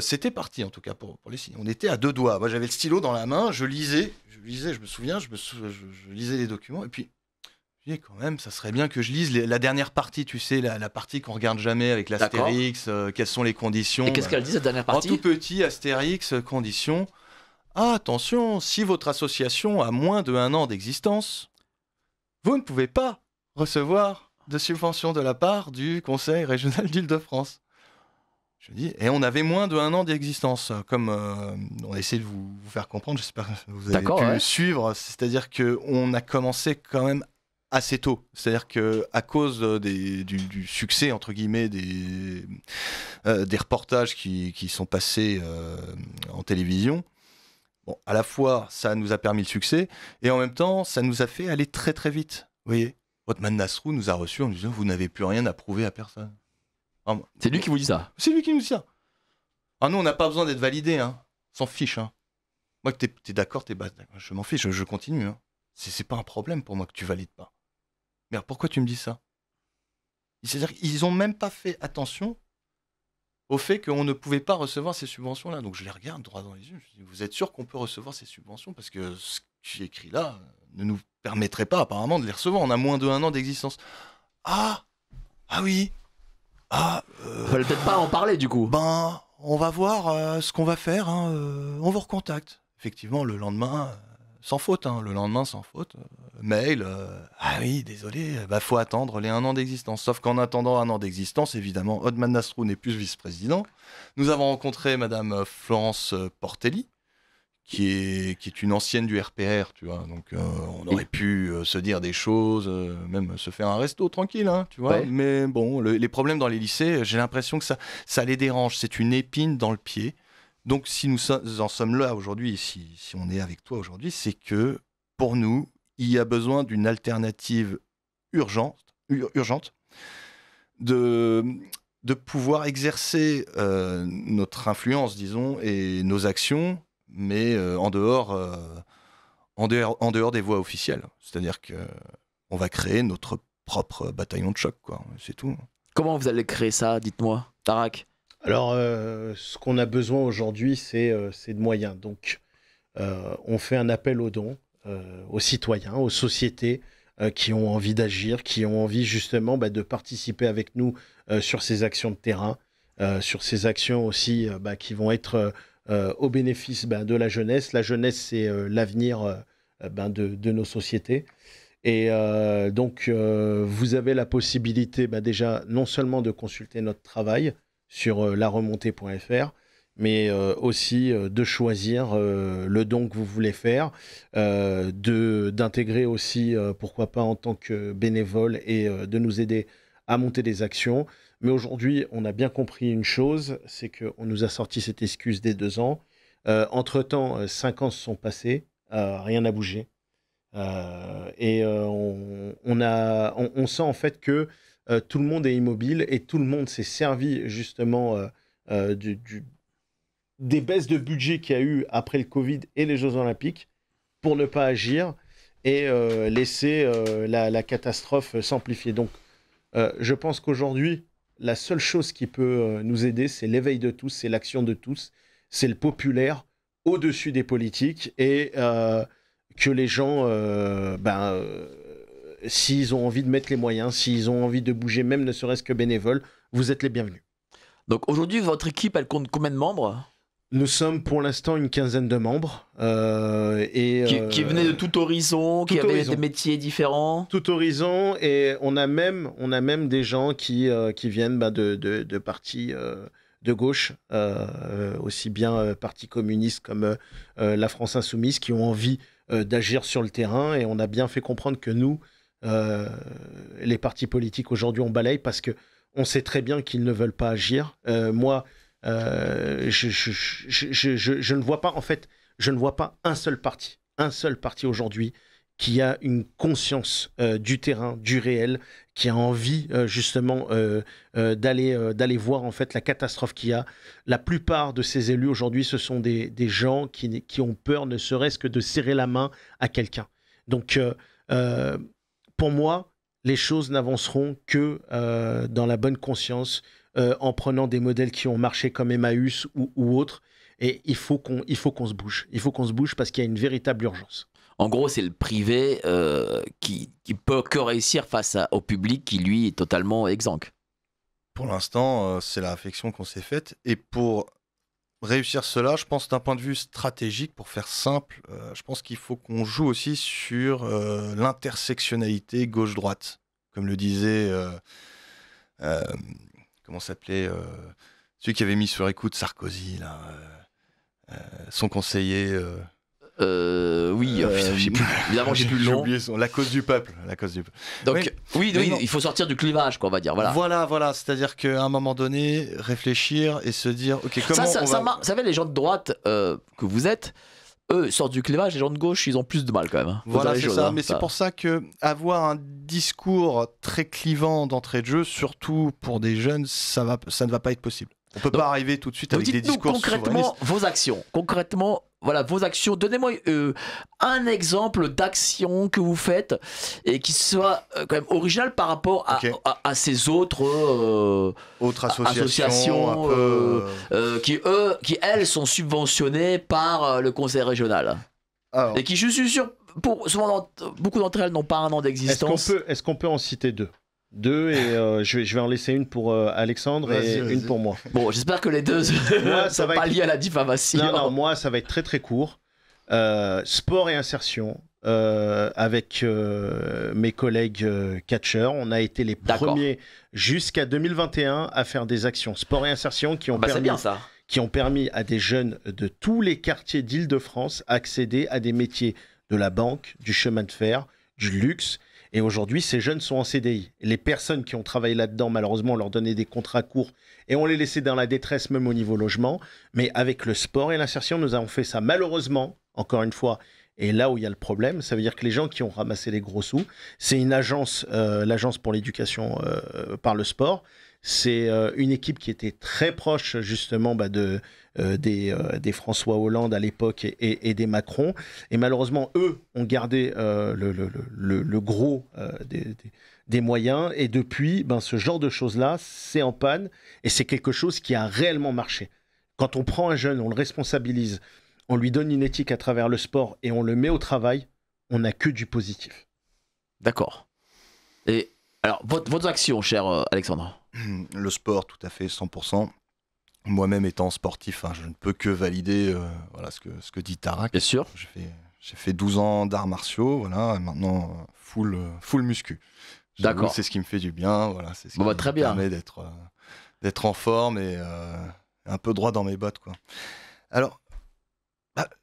C'était parti, en tout cas, pour les signer. On était à 2 doigts. Moi, j'avais le stylo dans la main, je lisais, je me souviens, je lisais les documents, et puis je disais quand même, ça serait bien que je lise la dernière partie, tu sais, la partie qu'on regarde jamais avec l'Astérix, quelles sont les conditions. Et qu'est-ce qu'elle dit, cette dernière partie ? En tout petit, Astérix, conditions. Ah, attention, si votre association a moins de 1 an d'existence, vous ne pouvez pas recevoir de subvention de la part du Conseil régional d'Île-de-France. Je dis, et on avait moins de 1 an d'existence, comme on a essayé de vous faire comprendre, j'espère que vous avez pu suivre, c'est-à-dire qu'on a commencé quand même assez tôt, c'est-à-dire qu'à cause du succès, entre guillemets, des reportages qui sont passés en télévision, bon, à la fois, ça nous a permis le succès, et en même temps, ça nous a fait aller très très vite. Vous voyez, Othman Nasrou nous a reçus en nous disant, vous n'avez plus rien à prouver à personne. C'est lui qui vous dit ça ? C'est lui qui nous dit ça. Ah, nous, on n'a pas besoin d'être validés, hein. S'en fiche, hein. Moi, que t'es d'accord, je m'en fiche, je continue, hein. C'est pas un problème pour moi que tu valides pas. Mais alors, pourquoi tu me dis ça ? C'est-à-dire qu'ils ont même pas fait attention au fait qu'on ne pouvait pas recevoir ces subventions-là. Donc je les regarde droit dans les yeux. Je dis, vous êtes sûr qu'on peut recevoir ces subventions ? Parce que ce qui est écrit là ne nous permettrait pas apparemment de les recevoir. On a moins de 1 an d'existence. Ah oui. Ah, Fallait peut-être pas en parler du coup. ben, on va voir ce qu'on va faire. Hein, on vous recontacte. Effectivement, le lendemain, sans faute. Hein, le lendemain, sans faute. Mail. Ah oui, désolé. Bah, faut attendre les 1 an d'existence. Sauf qu'en attendant 1 an d'existence, évidemment, Othman Nasrou n'est plus vice-président. Nous avons rencontré Madame Florence Portelli, qui est une ancienne du RPR, tu vois. Donc, on aurait pu se dire des choses, même se faire un resto tranquille, hein, tu vois. Ouais. Mais bon, les problèmes dans les lycées, j'ai l'impression que ça les dérange. C'est une épine dans le pied. Donc, si nous en sommes là aujourd'hui, si on est avec toi aujourd'hui, c'est que pour nous, il y a besoin d'une alternative urgente de pouvoir exercer notre influence, disons, et nos actions, mais en dehors des voies officielles. C'est-à-dire que on va créer notre propre bataillon de choc, quoi. C'est tout. Comment vous allez créer ça, dites-moi, Tarak? Alors, ce qu'on a besoin aujourd'hui, c'est de moyens. Donc, on fait un appel aux dons, aux citoyens, aux sociétés qui ont envie d'agir, qui ont envie justement de participer avec nous sur ces actions de terrain, sur ces actions aussi qui vont être au bénéfice de la jeunesse. La jeunesse, c'est l'avenir de nos sociétés. Et donc, vous avez la possibilité déjà non seulement de consulter notre travail sur laremontée.fr, mais aussi de choisir le don que vous voulez faire, d'intégrer aussi, pourquoi pas en tant que bénévole, et de nous aider à monter des actions. Mais aujourd'hui, on a bien compris une chose, c'est qu'on nous a sorti cette excuse des 2 ans. Entre-temps, 5 ans se sont passés, rien n'a bougé. Et on sent en fait que tout le monde est immobile et tout le monde s'est servi justement des baisses de budget qu'il y a eu après le Covid et les Jeux Olympiques pour ne pas agir et laisser la catastrophe s'amplifier. Donc, je pense qu'aujourd'hui, la seule chose qui peut nous aider, c'est l'éveil de tous, c'est l'action de tous, c'est le populaire au-dessus des politiques et que les gens, s'ils ont envie de mettre les moyens, s'ils ont envie de bouger, même ne serait-ce que bénévoles, vous êtes les bienvenus. Donc aujourd'hui, votre équipe, elle compte combien de membres? Nous sommes pour l'instant une quinzaine de membres. Qui venaient de tout horizon, qui avaient des métiers différents. Tout horizon, et on a même des gens qui viennent de partis de gauche, aussi bien parti communiste comme la France Insoumise, qui ont envie d'agir sur le terrain, et on a bien fait comprendre que nous, les partis politiques aujourd'hui, on balaye parce que on sait très bien qu'ils ne veulent pas agir. Moi, je ne vois pas, en fait, je ne vois pas un seul parti aujourd'hui qui a une conscience du terrain, du réel, qui a envie justement d'aller voir en fait la catastrophe qu'il y a. La plupart de ces élus aujourd'hui, ce sont des gens qui ont peur, ne serait-ce que de serrer la main à quelqu'un. Donc, pour moi, les choses n'avanceront que dans la bonne conscience, en prenant des modèles qui ont marché comme Emmaüs ou autres. Et il faut qu'on se bouge. Il faut qu'on se bouge parce qu'il y a une véritable urgence. En gros, c'est le privé qui peut que réussir face au public qui, lui, est totalement exsangue. Pour l'instant, c'est la réflexion qu'on s'est faite. Et pour réussir cela, je pense d'un point de vue stratégique, pour faire simple, je pense qu'il faut qu'on joue aussi sur l'intersectionnalité gauche-droite. Comme le disait... comment s'appelait celui qui avait mis sur écoute Sarkozy, là, son conseiller... oui, j'ai plus, évidemment j'ai plus le J'ai nom. oublié la cause du peuple. Donc oui, mais non. il faut sortir du clivage, quoi, on va dire. Voilà. C'est-à-dire qu'à un moment donné, réfléchir et se dire, ok, comment Vous savez, les gens de droite que vous êtes, eux sortent du clivage, les gens de gauche, ils ont plus de mal quand même. Hein. Voilà, c'est ça. Mais c'est pour ça que avoir un discours très clivant d'entrée de jeu, surtout pour des jeunes, ça ne va pas être possible. On peut pas arriver tout de suite avec des discours concrètement vos actions. Concrètement, voilà, vos actions. Donnez-moi un exemple d'action que vous faites et qui soit quand même original par rapport à ces autres associations qui elles sont subventionnées par le conseil régional. Alors, et qui, je suis sûr, beaucoup d'entre elles n'ont pas un an d'existence. Est-ce qu'on peut en citer deux? 2 et je vais en laisser une pour Alexandre et une pour moi. Bon, j'espère que les deux Moi, sont pas liés à la diffamation. Non, moi, ça va être très très court. Sport et insertion. Avec mes collègues catcheurs, on a été les premiers jusqu'à 2021 à faire des actions sport et insertion qui ont permis à des jeunes de tous les quartiers d'Île-de-France accéder à des métiers de la banque, du chemin de fer, du luxe. Et aujourd'hui, ces jeunes sont en CDI. Les personnes qui ont travaillé là-dedans, malheureusement, on leur donnait des contrats courts et on les laissait dans la détresse, même au niveau logement. Mais avec le sport et l'insertion, nous avons fait ça. Malheureusement, encore une fois, et là où il y a le problème, ça veut dire que les gens qui ont ramassé les gros sous, c'est une agence, l'agence pour l'éducation par le sport. C'est une équipe qui était très proche justement des François Hollande à l'époque et des Macron. Et malheureusement, eux ont gardé le gros des moyens. Et depuis, ce genre de choses-là, c'est en panne. Et c'est quelque chose qui a réellement marché. Quand on prend un jeune, on le responsabilise, on lui donne une éthique à travers le sport et on le met au travail, on n'a que du positif. D'accord. Et alors, votre action, cher Alexandre? Le sport, tout à fait, 100%. Moi-même étant sportif, je ne peux que valider ce que dit Tarak. Bien sûr. J'ai fait 12 ans d'arts martiaux, voilà, et maintenant full muscu. D'accord. C'est ce qui me fait du bien, voilà, c'est ce qui me permet d'être en forme et un peu droit dans mes bottes, quoi. Alors,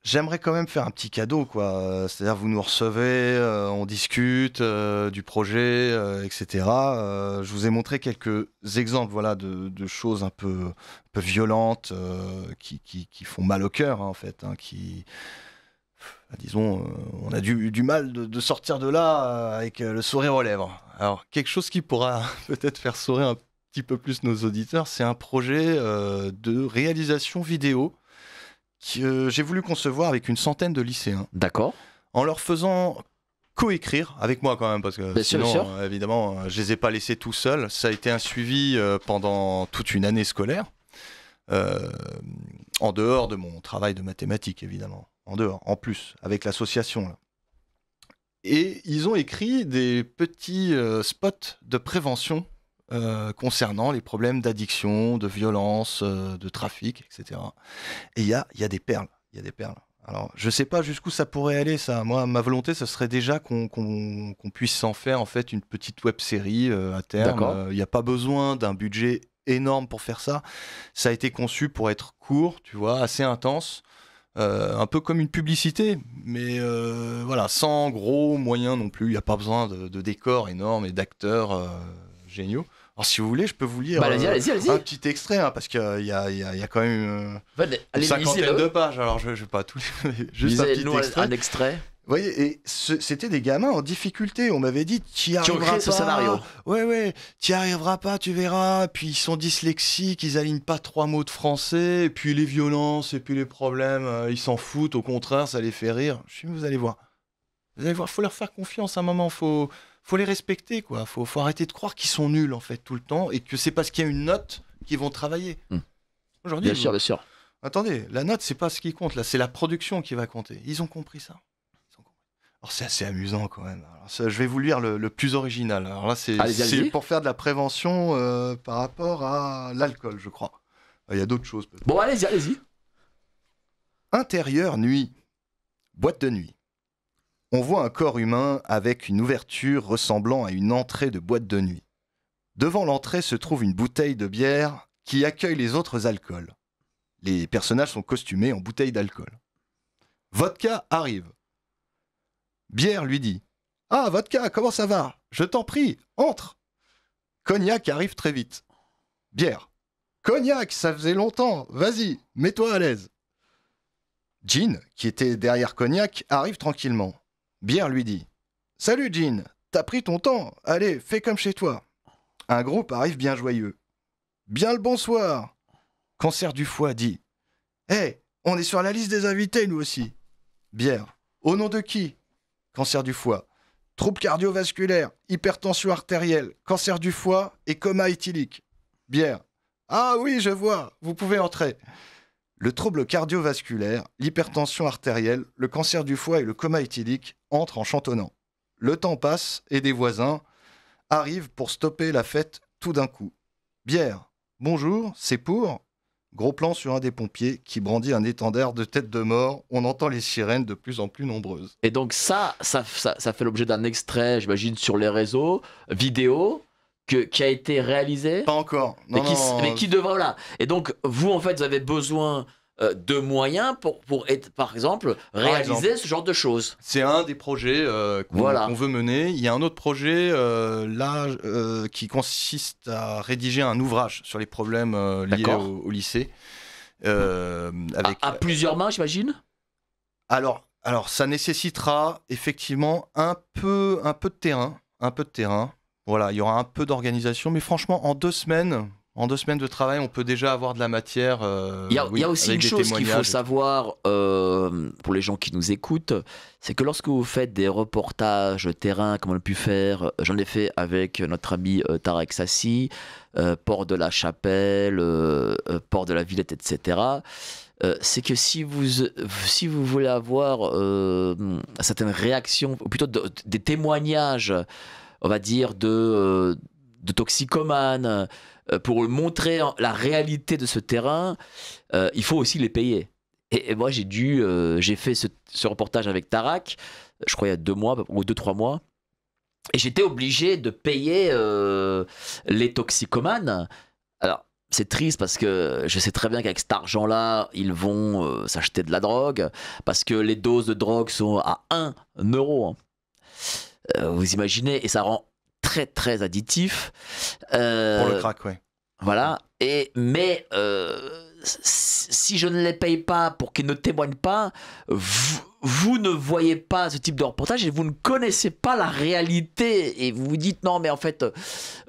j'aimerais quand même faire un petit cadeau, quoi. C'est-à-dire, vous nous recevez, on discute du projet, etc. Je vous ai montré quelques exemples, voilà, de choses un peu violentes qui font mal au cœur, en fait, disons, on a du mal de sortir de là avec le sourire aux lèvres. Alors, quelque chose qui pourra peut-être faire sourire un petit peu plus nos auditeurs, c'est un projet de réalisation vidéo que j'ai voulu concevoir avec une centaine de lycéens. D'accord. En leur faisant coécrire, avec moi quand même, parce que sinon, évidemment, je les ai pas laissés tout seuls. Ça a été un suivi pendant toute une année scolaire, en dehors de mon travail de mathématiques, évidemment. En dehors, en plus, avec l'association, là. Et ils ont écrit des petits spots de prévention concernant les problèmes d'addiction, de violence, de trafic, etc. Et il y a des perles. Alors, je ne sais pas jusqu'où ça pourrait aller, ça. Moi, ma volonté, ce serait déjà qu'on puisse s'en faire en fait une petite web-série à terme. Il n'y a pas besoin d'un budget énorme pour faire ça. Ça a été conçu pour être court, tu vois, assez intense. Un peu comme une publicité, mais voilà, sans gros moyens non plus. Il n'y a pas besoin de décors énormes et d'acteurs géniaux. Alors, si vous voulez, je peux vous lire allez-y. un petit extrait, parce qu'il y a quand même une cinquantaine de pages. Alors, je ne vais pas tout lire, juste un petit extrait. Vous voyez, et c'était des gamins en difficulté. On m'avait dit, tu n'y arriveras pas. Ce scénario. Ouais, tu n'y arriveras pas, tu verras. Puis ils sont dyslexiques, ils alignent pas 3 mots de français. Et puis les violences, et puis les problèmes, ils s'en foutent. Au contraire, ça les fait rire. Je suis, vous allez voir. Faut leur faire confiance à un moment. Faut les respecter, quoi. Faut arrêter de croire qu'ils sont nuls, en fait, tout le temps. Et que c'est parce qu'il y a une note qu'ils vont travailler. Aujourd'hui. Bien sûr. Attendez, la note, c'est pas ce qui compte, là. C'est la production qui va compter. Ils ont compris ça. Alors, c'est assez amusant quand même. Alors, je vais vous lire le plus original. Alors là, c'est pour faire de la prévention par rapport à l'alcool, je crois. Il y a d'autres choses peut-être. Bon, allez-y. Intérieur nuit. Boîte de nuit. On voit un corps humain avec une ouverture ressemblant à une entrée de boîte de nuit. Devant l'entrée se trouve une bouteille de bière qui accueille les autres alcools. Les personnages sont costumés en bouteilles d'alcool. Vodka arrive. Bière lui dit « Ah, vodka, comment ça va? Je t'en prie, entre !» Cognac arrive très vite. Bière. « Cognac, ça faisait longtemps, vas-y, mets-toi à l'aise. » Gin, qui était derrière Cognac, arrive tranquillement. Bière lui dit « Salut Gin, t'as pris ton temps, allez, fais comme chez toi. » Un groupe arrive bien joyeux. « Bien le bonsoir !» Cancer du foie dit « Hé, on est sur la liste des invités, nous aussi. » Bière. « Au nom de qui ? » Cancer du foie, troubles cardiovasculaires, hypertension artérielle, cancer du foie et coma éthylique. Bière. Ah oui, je vois, vous pouvez entrer. Le trouble cardiovasculaire, l'hypertension artérielle, le cancer du foie et le coma éthylique entrent en chantonnant. Le temps passe et des voisins. arrive pour stopper la fête tout d'un coup. Bière, bonjour, c'est pour... Gros plan sur un des pompiers qui brandit un étendard de tête de mort. On entend les sirènes de plus en plus nombreuses. Et donc ça fait l'objet d'un extrait, j'imagine, sur les réseaux, vidéo, qui a été réalisé. Pas encore. Mais qui devrait, voilà. Et donc, vous, en fait, vous avez besoin de moyens pour être, par exemple, réaliser ce genre de choses. C'est un des projets qu'on veut mener. Il y a un autre projet qui consiste à rédiger un ouvrage sur les problèmes liés au lycée. À plusieurs mains, j'imagine. Alors, ça nécessitera effectivement un peu de terrain. Voilà, il y aura un peu d'organisation, mais franchement, en 2 semaines de travail, on peut déjà avoir de la matière. Il y a aussi une chose qu'il faut savoir pour les gens qui nous écoutent, c'est que lorsque vous faites des reportages terrain, comme on a pu faire, j'en ai fait avec notre ami Tarek Sassi, Port de la Chapelle, Port de la Villette, etc. C'est que si vous voulez avoir certaines réactions, ou plutôt des témoignages, on va dire, de toxicomanes, pour montrer la réalité de ce terrain, il faut aussi les payer. Et moi, j'ai fait ce reportage avec Tarak, je crois il y a 2 mois, ou 2-3 mois, et j'étais obligé de payer les toxicomanes. Alors, c'est triste parce que je sais très bien qu'avec cet argent-là, ils vont s'acheter de la drogue, parce que les doses de drogue sont à 1 euro. Vous imaginez, et ça rend très très additif. Pour le crack, ouais. Voilà. Mais si je ne les paye pas pour qu'ils ne témoignent pas, vous ne voyez pas ce type de reportage et vous ne connaissez pas la réalité. Et vous vous dites non, mais en fait,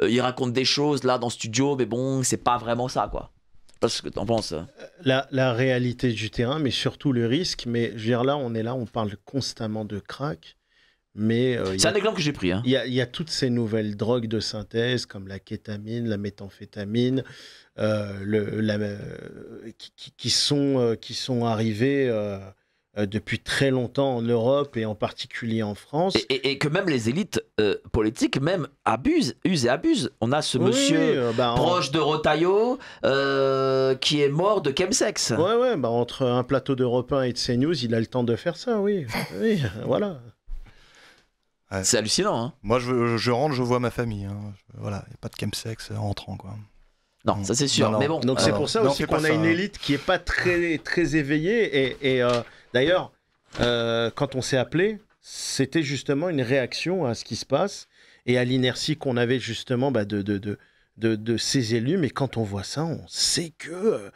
ils racontent des choses là dans le studio, mais bon, c'est pas vraiment ça, quoi. Parce que t'en penses. La réalité du terrain, mais surtout le risque. Mais je veux dire, là, on parle constamment de crack. Mais c'est un exemple que j'ai pris. Il y a toutes ces nouvelles drogues de synthèse comme la kétamine, la méthamphétamine, qui sont arrivées depuis très longtemps en Europe et en particulier en France. Et que même les élites politiques même usent et abusent. On a ce monsieur proche de Retailleau qui est mort de chemsex. Ouais, entre un plateau d'Europe 1 et de CNews, il a le temps de faire ça, oui, voilà. Ouais. C'est hallucinant. Hein. Moi, je rentre, je vois ma famille. Voilà, il n'y a pas de chemsex en rentrant, quoi. Non, ça c'est sûr. Non. Mais bon, donc c'est pour ça aussi qu'on a une élite qui n'est pas très, très éveillée. Et d'ailleurs, quand on s'est appelé, c'était justement une réaction à ce qui se passe et à l'inertie qu'on avait justement de ces élus. Mais quand on voit ça, on sait que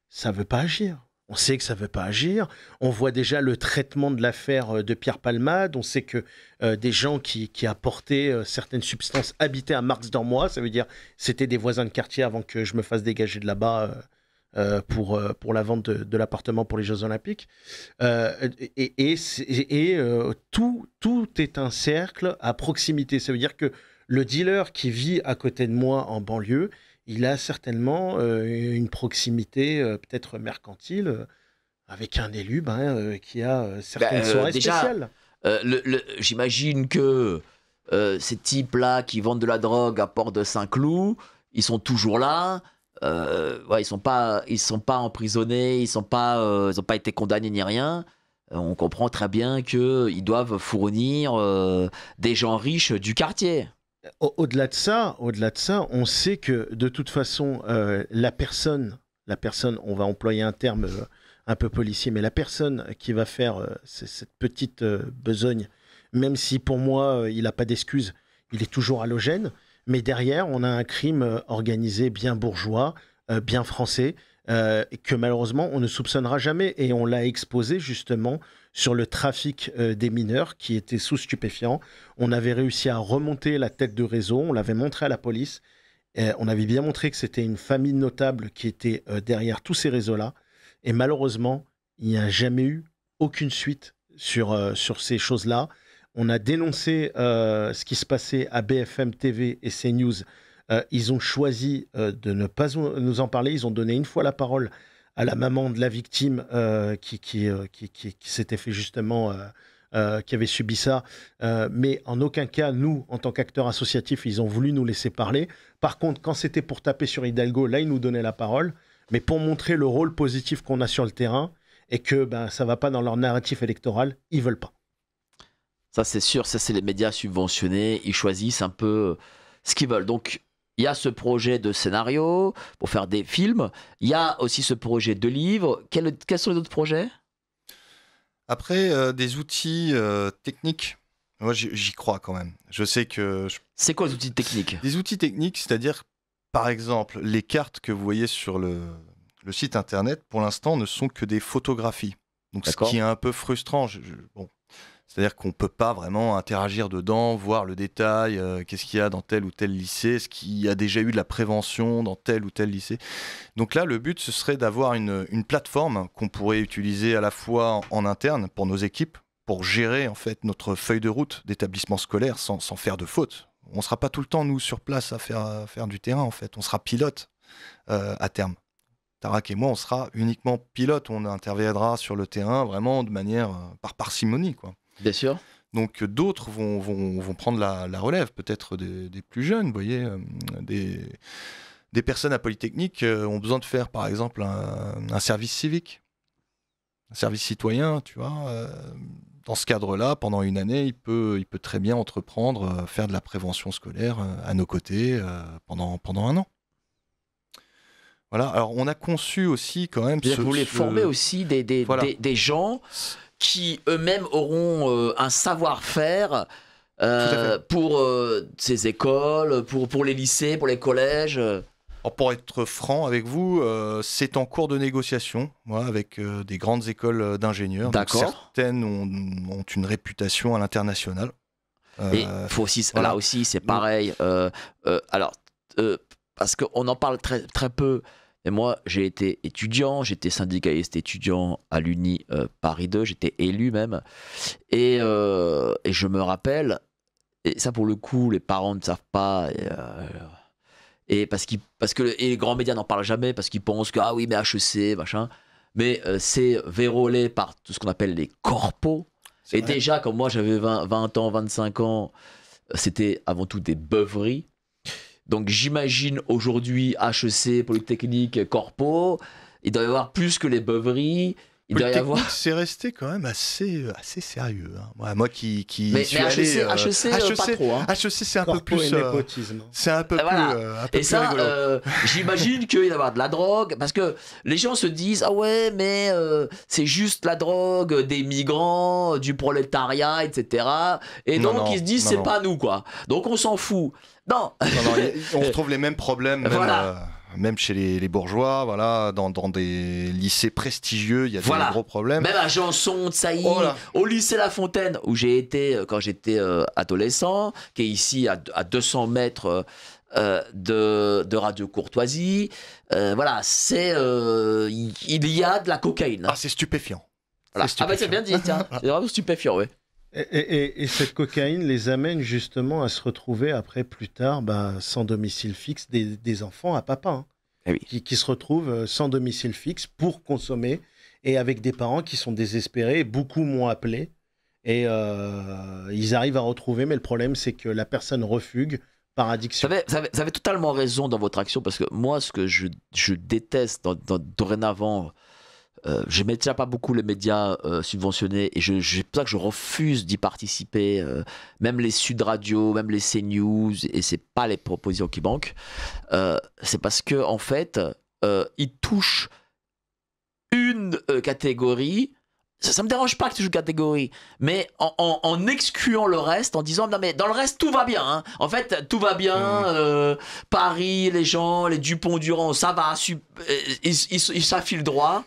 ça ne veut pas agir. On sait que ça ne veut pas agir. On voit déjà le traitement de l'affaire de Pierre Palmade. On sait que des gens qui apportaient certaines substances habitaient à Marx-d'Ormois. Ça veut dire c'était des voisins de quartier avant que je me fasse dégager de là-bas pour la vente de l'appartement pour les Jeux Olympiques. Tout est un cercle à proximité. Ça veut dire que le dealer qui vit à côté de moi en banlieue, il a certainement une proximité peut-être mercantile avec un élu qui a certaines soirées spéciales. J'imagine que ces types-là qui vendent de la drogue à Port-de-Saint-Cloud, ils sont toujours là. Ils sont pas emprisonnés, ils n'ont pas été condamnés ni rien. On comprend très bien qu'ils doivent fournir des gens riches du quartier. Au-delà de ça, on sait que de toute façon, la personne, on va employer un terme un peu policier, mais la personne qui va faire cette petite besogne, même si pour moi, il n'a pas d'excuse, il est toujours halogène, mais derrière, on a un crime organisé bien bourgeois, bien français, que malheureusement, on ne soupçonnera jamais, et on l'a exposé justement sur le trafic des mineurs qui étaient sous stupéfiants. On avait réussi à remonter la tête de réseau, on l'avait montré à la police, on avait bien montré que c'était une famille notable qui était derrière tous ces réseaux-là, et malheureusement, il n'y a jamais eu aucune suite sur ces choses-là. On a dénoncé ce qui se passait à BFM TV et CNews. Ils ont choisi de ne pas nous en parler, ils ont donné une fois la parole à la maman de la victime qui s'était fait justement qui avaient subi ça. Mais en aucun cas, nous, en tant qu'acteurs associatifs, ils ont voulu nous laisser parler. Par contre, quand c'était pour taper sur Hidalgo, là, ils nous donnaient la parole. Mais pour montrer le rôle positif qu'on a sur le terrain et que ça ne va pas dans leur narratif électoral, ils ne veulent pas. Ça, c'est sûr, ça, c'est les médias subventionnés. Ils choisissent un peu ce qu'ils veulent. Donc, il y a ce projet de scénario pour faire des films. Il y a aussi ce projet de livre. Quels sont les autres projets ? Après, des outils techniques, moi, j'y crois quand même. Je sais que... C'est quoi les outils techniques ? Des outils techniques, c'est-à-dire, par exemple, les cartes que vous voyez sur le site internet, pour l'instant, ne sont que des photographies. Donc, ce qui est un peu frustrant. Bon. C'est-à-dire qu'on ne peut pas vraiment interagir dedans, voir le détail, qu'est-ce qu'il y a dans tel ou tel lycée, est-ce qu'il y a déjà eu de la prévention dans tel ou tel lycée. Donc là, le but, ce serait d'avoir une plateforme qu'on pourrait utiliser à la fois en interne pour nos équipes, pour gérer en fait notre feuille de route d'établissement scolaire sans faire de fautes. On ne sera pas tout le temps, nous, sur place à faire du terrain, en fait. On sera pilote à terme. Tarak et moi, on sera uniquement pilote. On interviendra sur le terrain vraiment de manière par parcimonie, quoi. Bien sûr. Donc d'autres vont prendre la relève, peut-être des plus jeunes, vous voyez, des personnes à Polytechnique ont besoin de faire par exemple un service civique, un service citoyen, tu vois. Dans ce cadre-là, pendant une année, il peut très bien entreprendre, faire de la prévention scolaire à nos côtés pendant un an. Voilà, alors on a conçu aussi quand même... Vous voulez former aussi des gens qui eux-mêmes auront un savoir-faire pour ces écoles, pour les lycées, pour les collèges. Alors pour être franc avec vous, c'est en cours de négociation avec des grandes écoles d'ingénieurs. D'accord. Donc, certaines ont une réputation à l'international. Et faut aussi, voilà. Là aussi, c'est pareil. Parce qu'on en parle très, très peu. Et moi, j'ai été étudiant, j'étais syndicaliste étudiant à l'Uni Paris 2, j'étais élu même. Et je me rappelle, et ça pour le coup, les parents ne savent pas. Et parce que les grands médias n'en parlent jamais, parce qu'ils pensent que, ah oui, mais HEC, machin. Mais c'est vérolé par tout ce qu'on appelle les corpos. Et vrai. Déjà, comme moi, j'avais 20 ans, 25 ans, c'était avant tout des beuveries. Donc j'imagine aujourd'hui HEC, Polytechnique, Corpo, il doit y avoir plus que les beuveries. Il doit y avoir... c'est resté quand même assez sérieux. Hein. Moi qui mais suis allé... HEC, pas trop. Hein. HEC, c'est un Corpo peu plus... c'est un peu voilà. un peu et plus ça, rigolo. J'imagine qu'il va y avoir de la drogue, parce que les gens se disent, ah ouais, mais c'est juste la drogue des migrants, du prolétariat, etc. Et donc ils se disent, c'est pas nous, quoi. Donc on s'en fout. Non. On retrouve les mêmes problèmes, même chez les bourgeois, voilà, dans des lycées prestigieux, il y a des gros problèmes. Même à Janson, de Sailly, au lycée La Fontaine, où j'ai été quand j'étais adolescent, qui est ici à 200 mètres de Radio Courtoisie. Voilà, il y a de la cocaïne. Ah, c'est stupéfiant. Voilà. Ah bah c'est bien dit, tiens. C'est vraiment stupéfiant, oui. Et cette cocaïne les amène justement à se retrouver après, plus tard, sans domicile fixe, des enfants à papa, hein, oui. qui se retrouvent sans domicile fixe pour consommer, et avec des parents qui sont désespérés, beaucoup m'ont appelé, et ils arrivent à retrouver, mais le problème c'est que la personne refugue par addiction. Vous avez totalement raison dans votre action, parce que moi, ce que je déteste dorénavant, je n'aime déjà pas beaucoup les médias subventionnés, et c'est pour ça que je refuse d'y participer, même les Sud Radio, même les CNews, et c'est pas les propositions qui manquent. C'est parce que en fait, ils touchent une catégorie. Ça me dérange pas que tu joues une catégorie, mais en excluant le reste, en disant non mais dans le reste tout va bien. Hein. En fait tout va bien. Paris, les gens, les Dupont-Durand, ça va, ça file droit.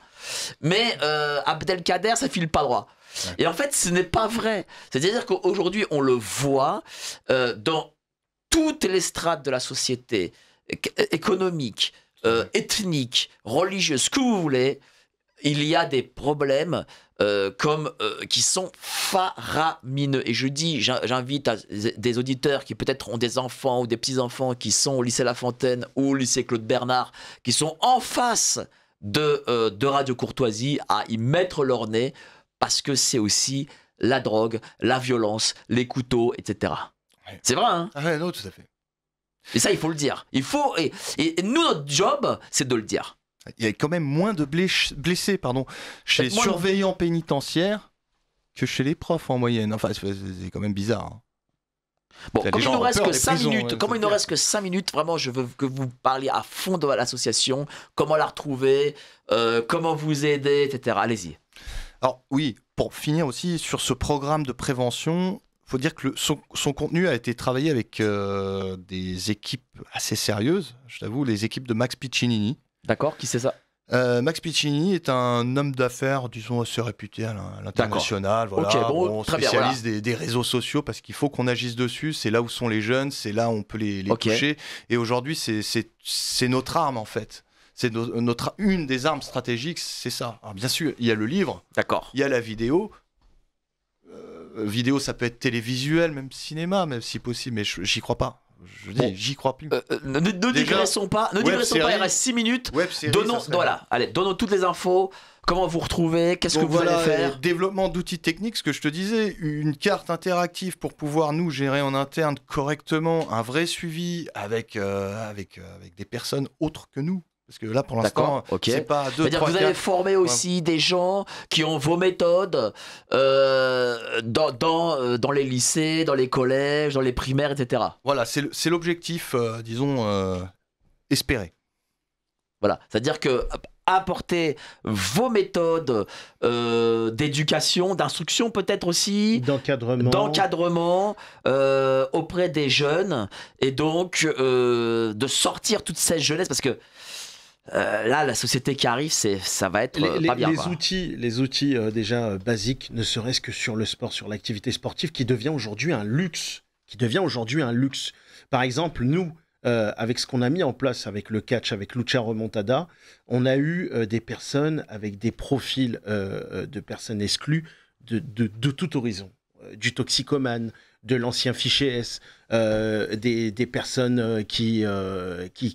Mais Abdelkader, ça file pas droit. Ouais. Et en fait, ce n'est pas vrai. C'est-à-dire qu'aujourd'hui, on le voit dans toutes les strates de la société, économique, ethnique, religieuse, ce que vous voulez, il y a des problèmes qui sont faramineux. Et je dis, j'invite des auditeurs qui peut-être ont des enfants ou des petits-enfants qui sont au lycée La Fontaine ou au lycée Claude Bernard, qui sont en face de Radio Courtoisie, à y mettre leur nez, parce que c'est aussi la drogue, la violence, les couteaux, etc. Ouais. C'est vrai, hein? Ah ouais, non, tout à fait. Et ça, il faut le dire. Il faut, et nous, notre job, c'est de le dire. Il y a quand même moins de blessés chez les surveillants pénitentiaires que chez les profs en moyenne. Enfin, c'est quand même bizarre. Hein. Bon, comme il nous reste que 5 minutes, ouais, comme il nous reste que 5 minutes, vraiment, je veux que vous parliez à fond de l'association, comment la retrouver, comment vous aider, etc. Allez-y. Alors oui, pour finir aussi sur ce programme de prévention, il faut dire que son contenu a été travaillé avec des équipes assez sérieuses, je t'avoue, les équipes de Max Piccinini. D'accord, qui c'est ça? Max Piccinini est un homme d'affaires, disons, assez réputé à l'international. Voilà, okay, bon, très spécialiste bien, voilà. des réseaux sociaux parce qu'il faut qu'on agisse dessus. C'est là où sont les jeunes, c'est là où on peut les toucher. Et aujourd'hui, c'est notre arme, en fait. C'est une des armes stratégiques, c'est ça. Alors, bien sûr, il y a le livre, il y a la vidéo. Vidéo, ça peut être télévisuel, même cinéma, même si possible, mais j'y crois pas. Je dis, j'y crois plus. Ne digressons pas, il reste 6 minutes. Donnons toutes les infos. Comment vous retrouver, qu'est-ce que vous allez faire. Développement d'outils techniques, ce que je te disais, une carte interactive pour pouvoir nous gérer en interne correctement, un vrai suivi avec des personnes autres que nous. Parce que là, pour l'instant, c'est pas 2, 3, 4... Vous avez formé aussi des gens qui ont vos méthodes dans les lycées, dans les collèges, dans les primaires, etc. Voilà, c'est l'objectif, disons, espéré. Voilà, c'est-à-dire que apporter vos méthodes d'éducation, d'instruction peut-être aussi, d'encadrement auprès des jeunes, et donc de sortir toute cette jeunesse, parce que là, la société qui arrive, ça va être pas bien. Les outils déjà basiques, ne serait-ce que sur le sport, sur l'activité sportive, qui devient aujourd'hui un luxe. Par exemple, nous, avec ce qu'on a mis en place avec le catch, avec Lucha Remontada, on a eu des personnes avec des profils de personnes exclues de tout horizon. Du toxicomane, de l'ancien fichier S, des personnes qui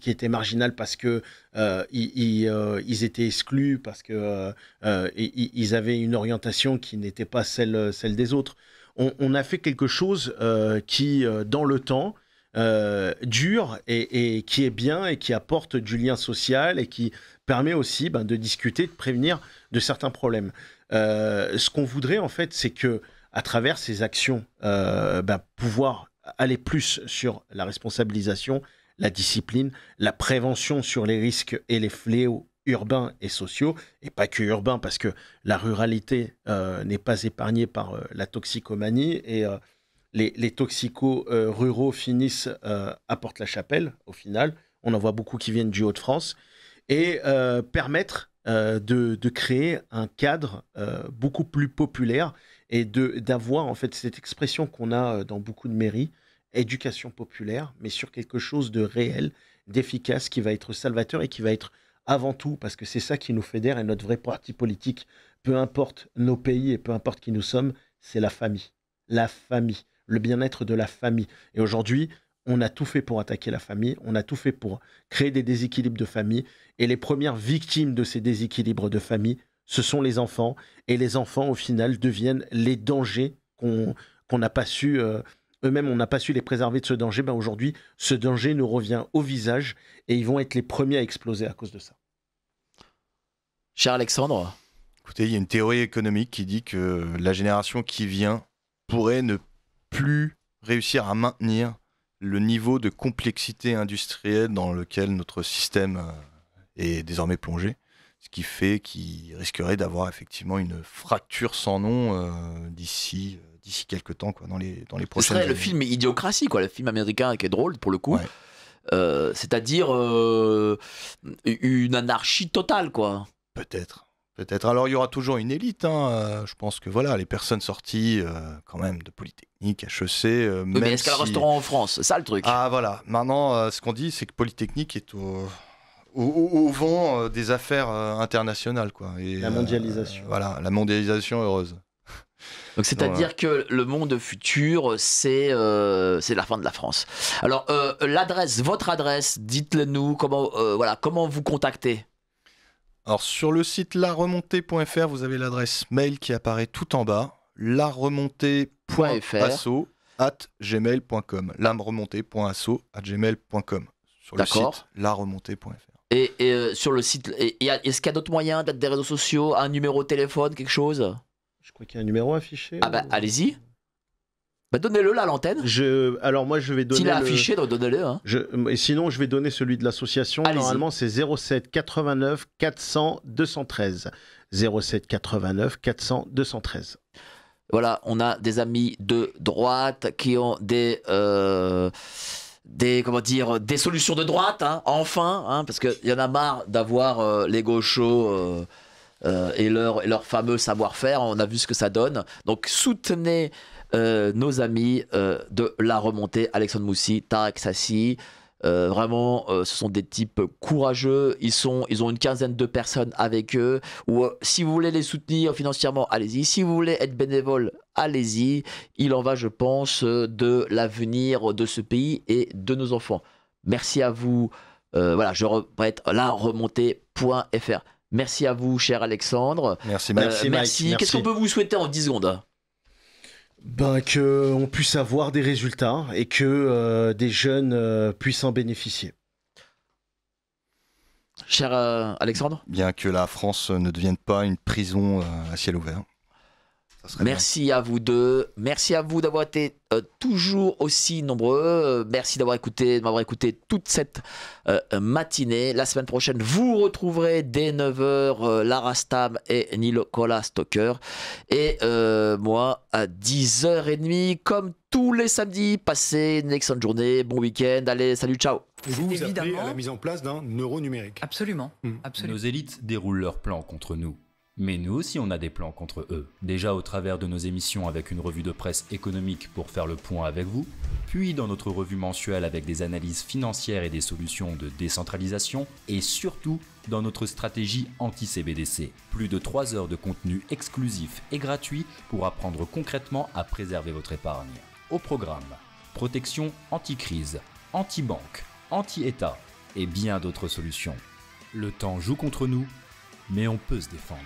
étaient marginales parce que ils étaient exclus, parce que ils avaient une orientation qui n'était pas celle des autres. On a fait quelque chose qui, dans le temps, dure et qui est bien et qui apporte du lien social et qui permet aussi de discuter, de prévenir de certains problèmes. Ce qu'on voudrait, en fait, c'est que à travers ces actions, pouvoir aller plus sur la responsabilisation, la discipline, la prévention sur les risques et les fléaux urbains et sociaux, et pas que urbains, parce que la ruralité n'est pas épargnée par la toxicomanie, et les toxicos ruraux finissent à Porte-la-Chapelle, au final. On en voit beaucoup qui viennent du Hauts-de-France, et permettre de créer un cadre beaucoup plus populaire, et d'avoir en fait cette expression qu'on a dans beaucoup de mairies, éducation populaire, mais sur quelque chose de réel, d'efficace, qui va être salvateur et qui va être avant tout, parce que c'est ça qui nous fédère, et notre vrai parti politique, peu importe nos pays et peu importe qui nous sommes, c'est la famille. La famille, le bien-être de la famille. Et aujourd'hui, on a tout fait pour attaquer la famille, on a tout fait pour créer des déséquilibres de famille, et les premières victimes de ces déséquilibres de famille, ce sont les enfants, et les enfants, au final, deviennent les dangers qu'on n'a pas su, eux-mêmes, on n'a pas su les préserver de ce danger. Aujourd'hui, ce danger nous revient au visage, et ils vont être les premiers à exploser à cause de ça. Cher Alexandre. Écoutez, il y a une théorie économique qui dit que la génération qui vient pourrait ne plus réussir à maintenir le niveau de complexité industrielle dans lequel notre système est désormais plongé. Ce qui fait qu'il risquerait d'avoir effectivement une fracture sans nom d'ici quelques temps, quoi, dans les prochaines années. Ce serait le film Idiocratie, quoi, le film américain qui est drôle pour le coup. Ouais. C'est-à-dire une anarchie totale, quoi. Peut-être. Alors il y aura toujours une élite. Je pense que voilà, les personnes sorties quand même de Polytechnique, HEC. Oui, mais est-ce qu'elles resteront en France? C'est ça le truc. Ah voilà. Maintenant, ce qu'on dit, c'est que Polytechnique est au vent des affaires internationales, quoi. Et, la mondialisation. Voilà, la mondialisation heureuse. Donc c'est-à-dire que le monde futur, c'est la fin de la France. Alors votre adresse, dites-le nous, comment vous contacter? Alors sur le site laremontée.fr, vous avez l'adresse mail qui apparaît tout en bas. laremontée.asso@gmail.com. laremontée.asso@gmail.com. Sur le site laremontée.fr. Et sur le site, est-ce qu'il y a d'autres moyens, peut-être des réseaux sociaux, un numéro de téléphone, quelque chose? Je crois qu'il y a un numéro affiché. Ah bah allez-y. Bah donnez-le là à l'antenne. Alors moi je vais donner. S'il est affiché, donc donnez-le. Hein. Et sinon je vais donner celui de l'association. Allez-y. Normalement c'est 07 89 400 213. 07 89 400 213. Voilà, on a des amis de droite qui ont des solutions de droite, hein, enfin, hein, parce qu'il y en a marre d'avoir les gauchos et leur fameux savoir-faire. On a vu ce que ça donne. Donc soutenez nos amis de La Remontée, Alexandre Moussi, Tarek Sassi. Vraiment, ce sont des types courageux. Ils ont une quinzaine de personnes avec eux. Ou si vous voulez les soutenir financièrement, allez-y. Si vous voulez être bénévole, allez-y. Il en va, je pense, de l'avenir de ce pays et de nos enfants. Merci à vous. Voilà, je répète, laremontée.fr. Merci à vous, cher Alexandre. Merci, Mike. Merci. Qu'est-ce qu'on peut vous souhaiter en 10 secondes? Qu'on puisse avoir des résultats et que des jeunes puissent en bénéficier. Cher Alexandre? Bien que la France ne devienne pas une prison à ciel ouvert. Merci à vous deux. Merci à vous d'avoir été toujours aussi nombreux. Merci de m'avoir écouté toute cette matinée. La semaine prochaine, vous retrouverez dès 9h Lara Stam et Nicolas Stoker. Et moi, à 10h30, comme tous les samedis. Passez une excellente journée, bon week-end. Allez, salut, ciao. Vous appelez à la mise en place d'un euro numérique. Absolument. Nos élites déroulent leurs plans contre nous. Mais nous aussi on a des plans contre eux. Déjà au travers de nos émissions avec une revue de presse économique pour faire le point avec vous, puis dans notre revue mensuelle avec des analyses financières et des solutions de décentralisation, et surtout dans notre stratégie anti-CBDC. Plus de 3 heures de contenu exclusif et gratuit pour apprendre concrètement à préserver votre épargne. Au programme, protection anti-crise, anti-banque, anti-État et bien d'autres solutions. Le temps joue contre nous, mais on peut se défendre.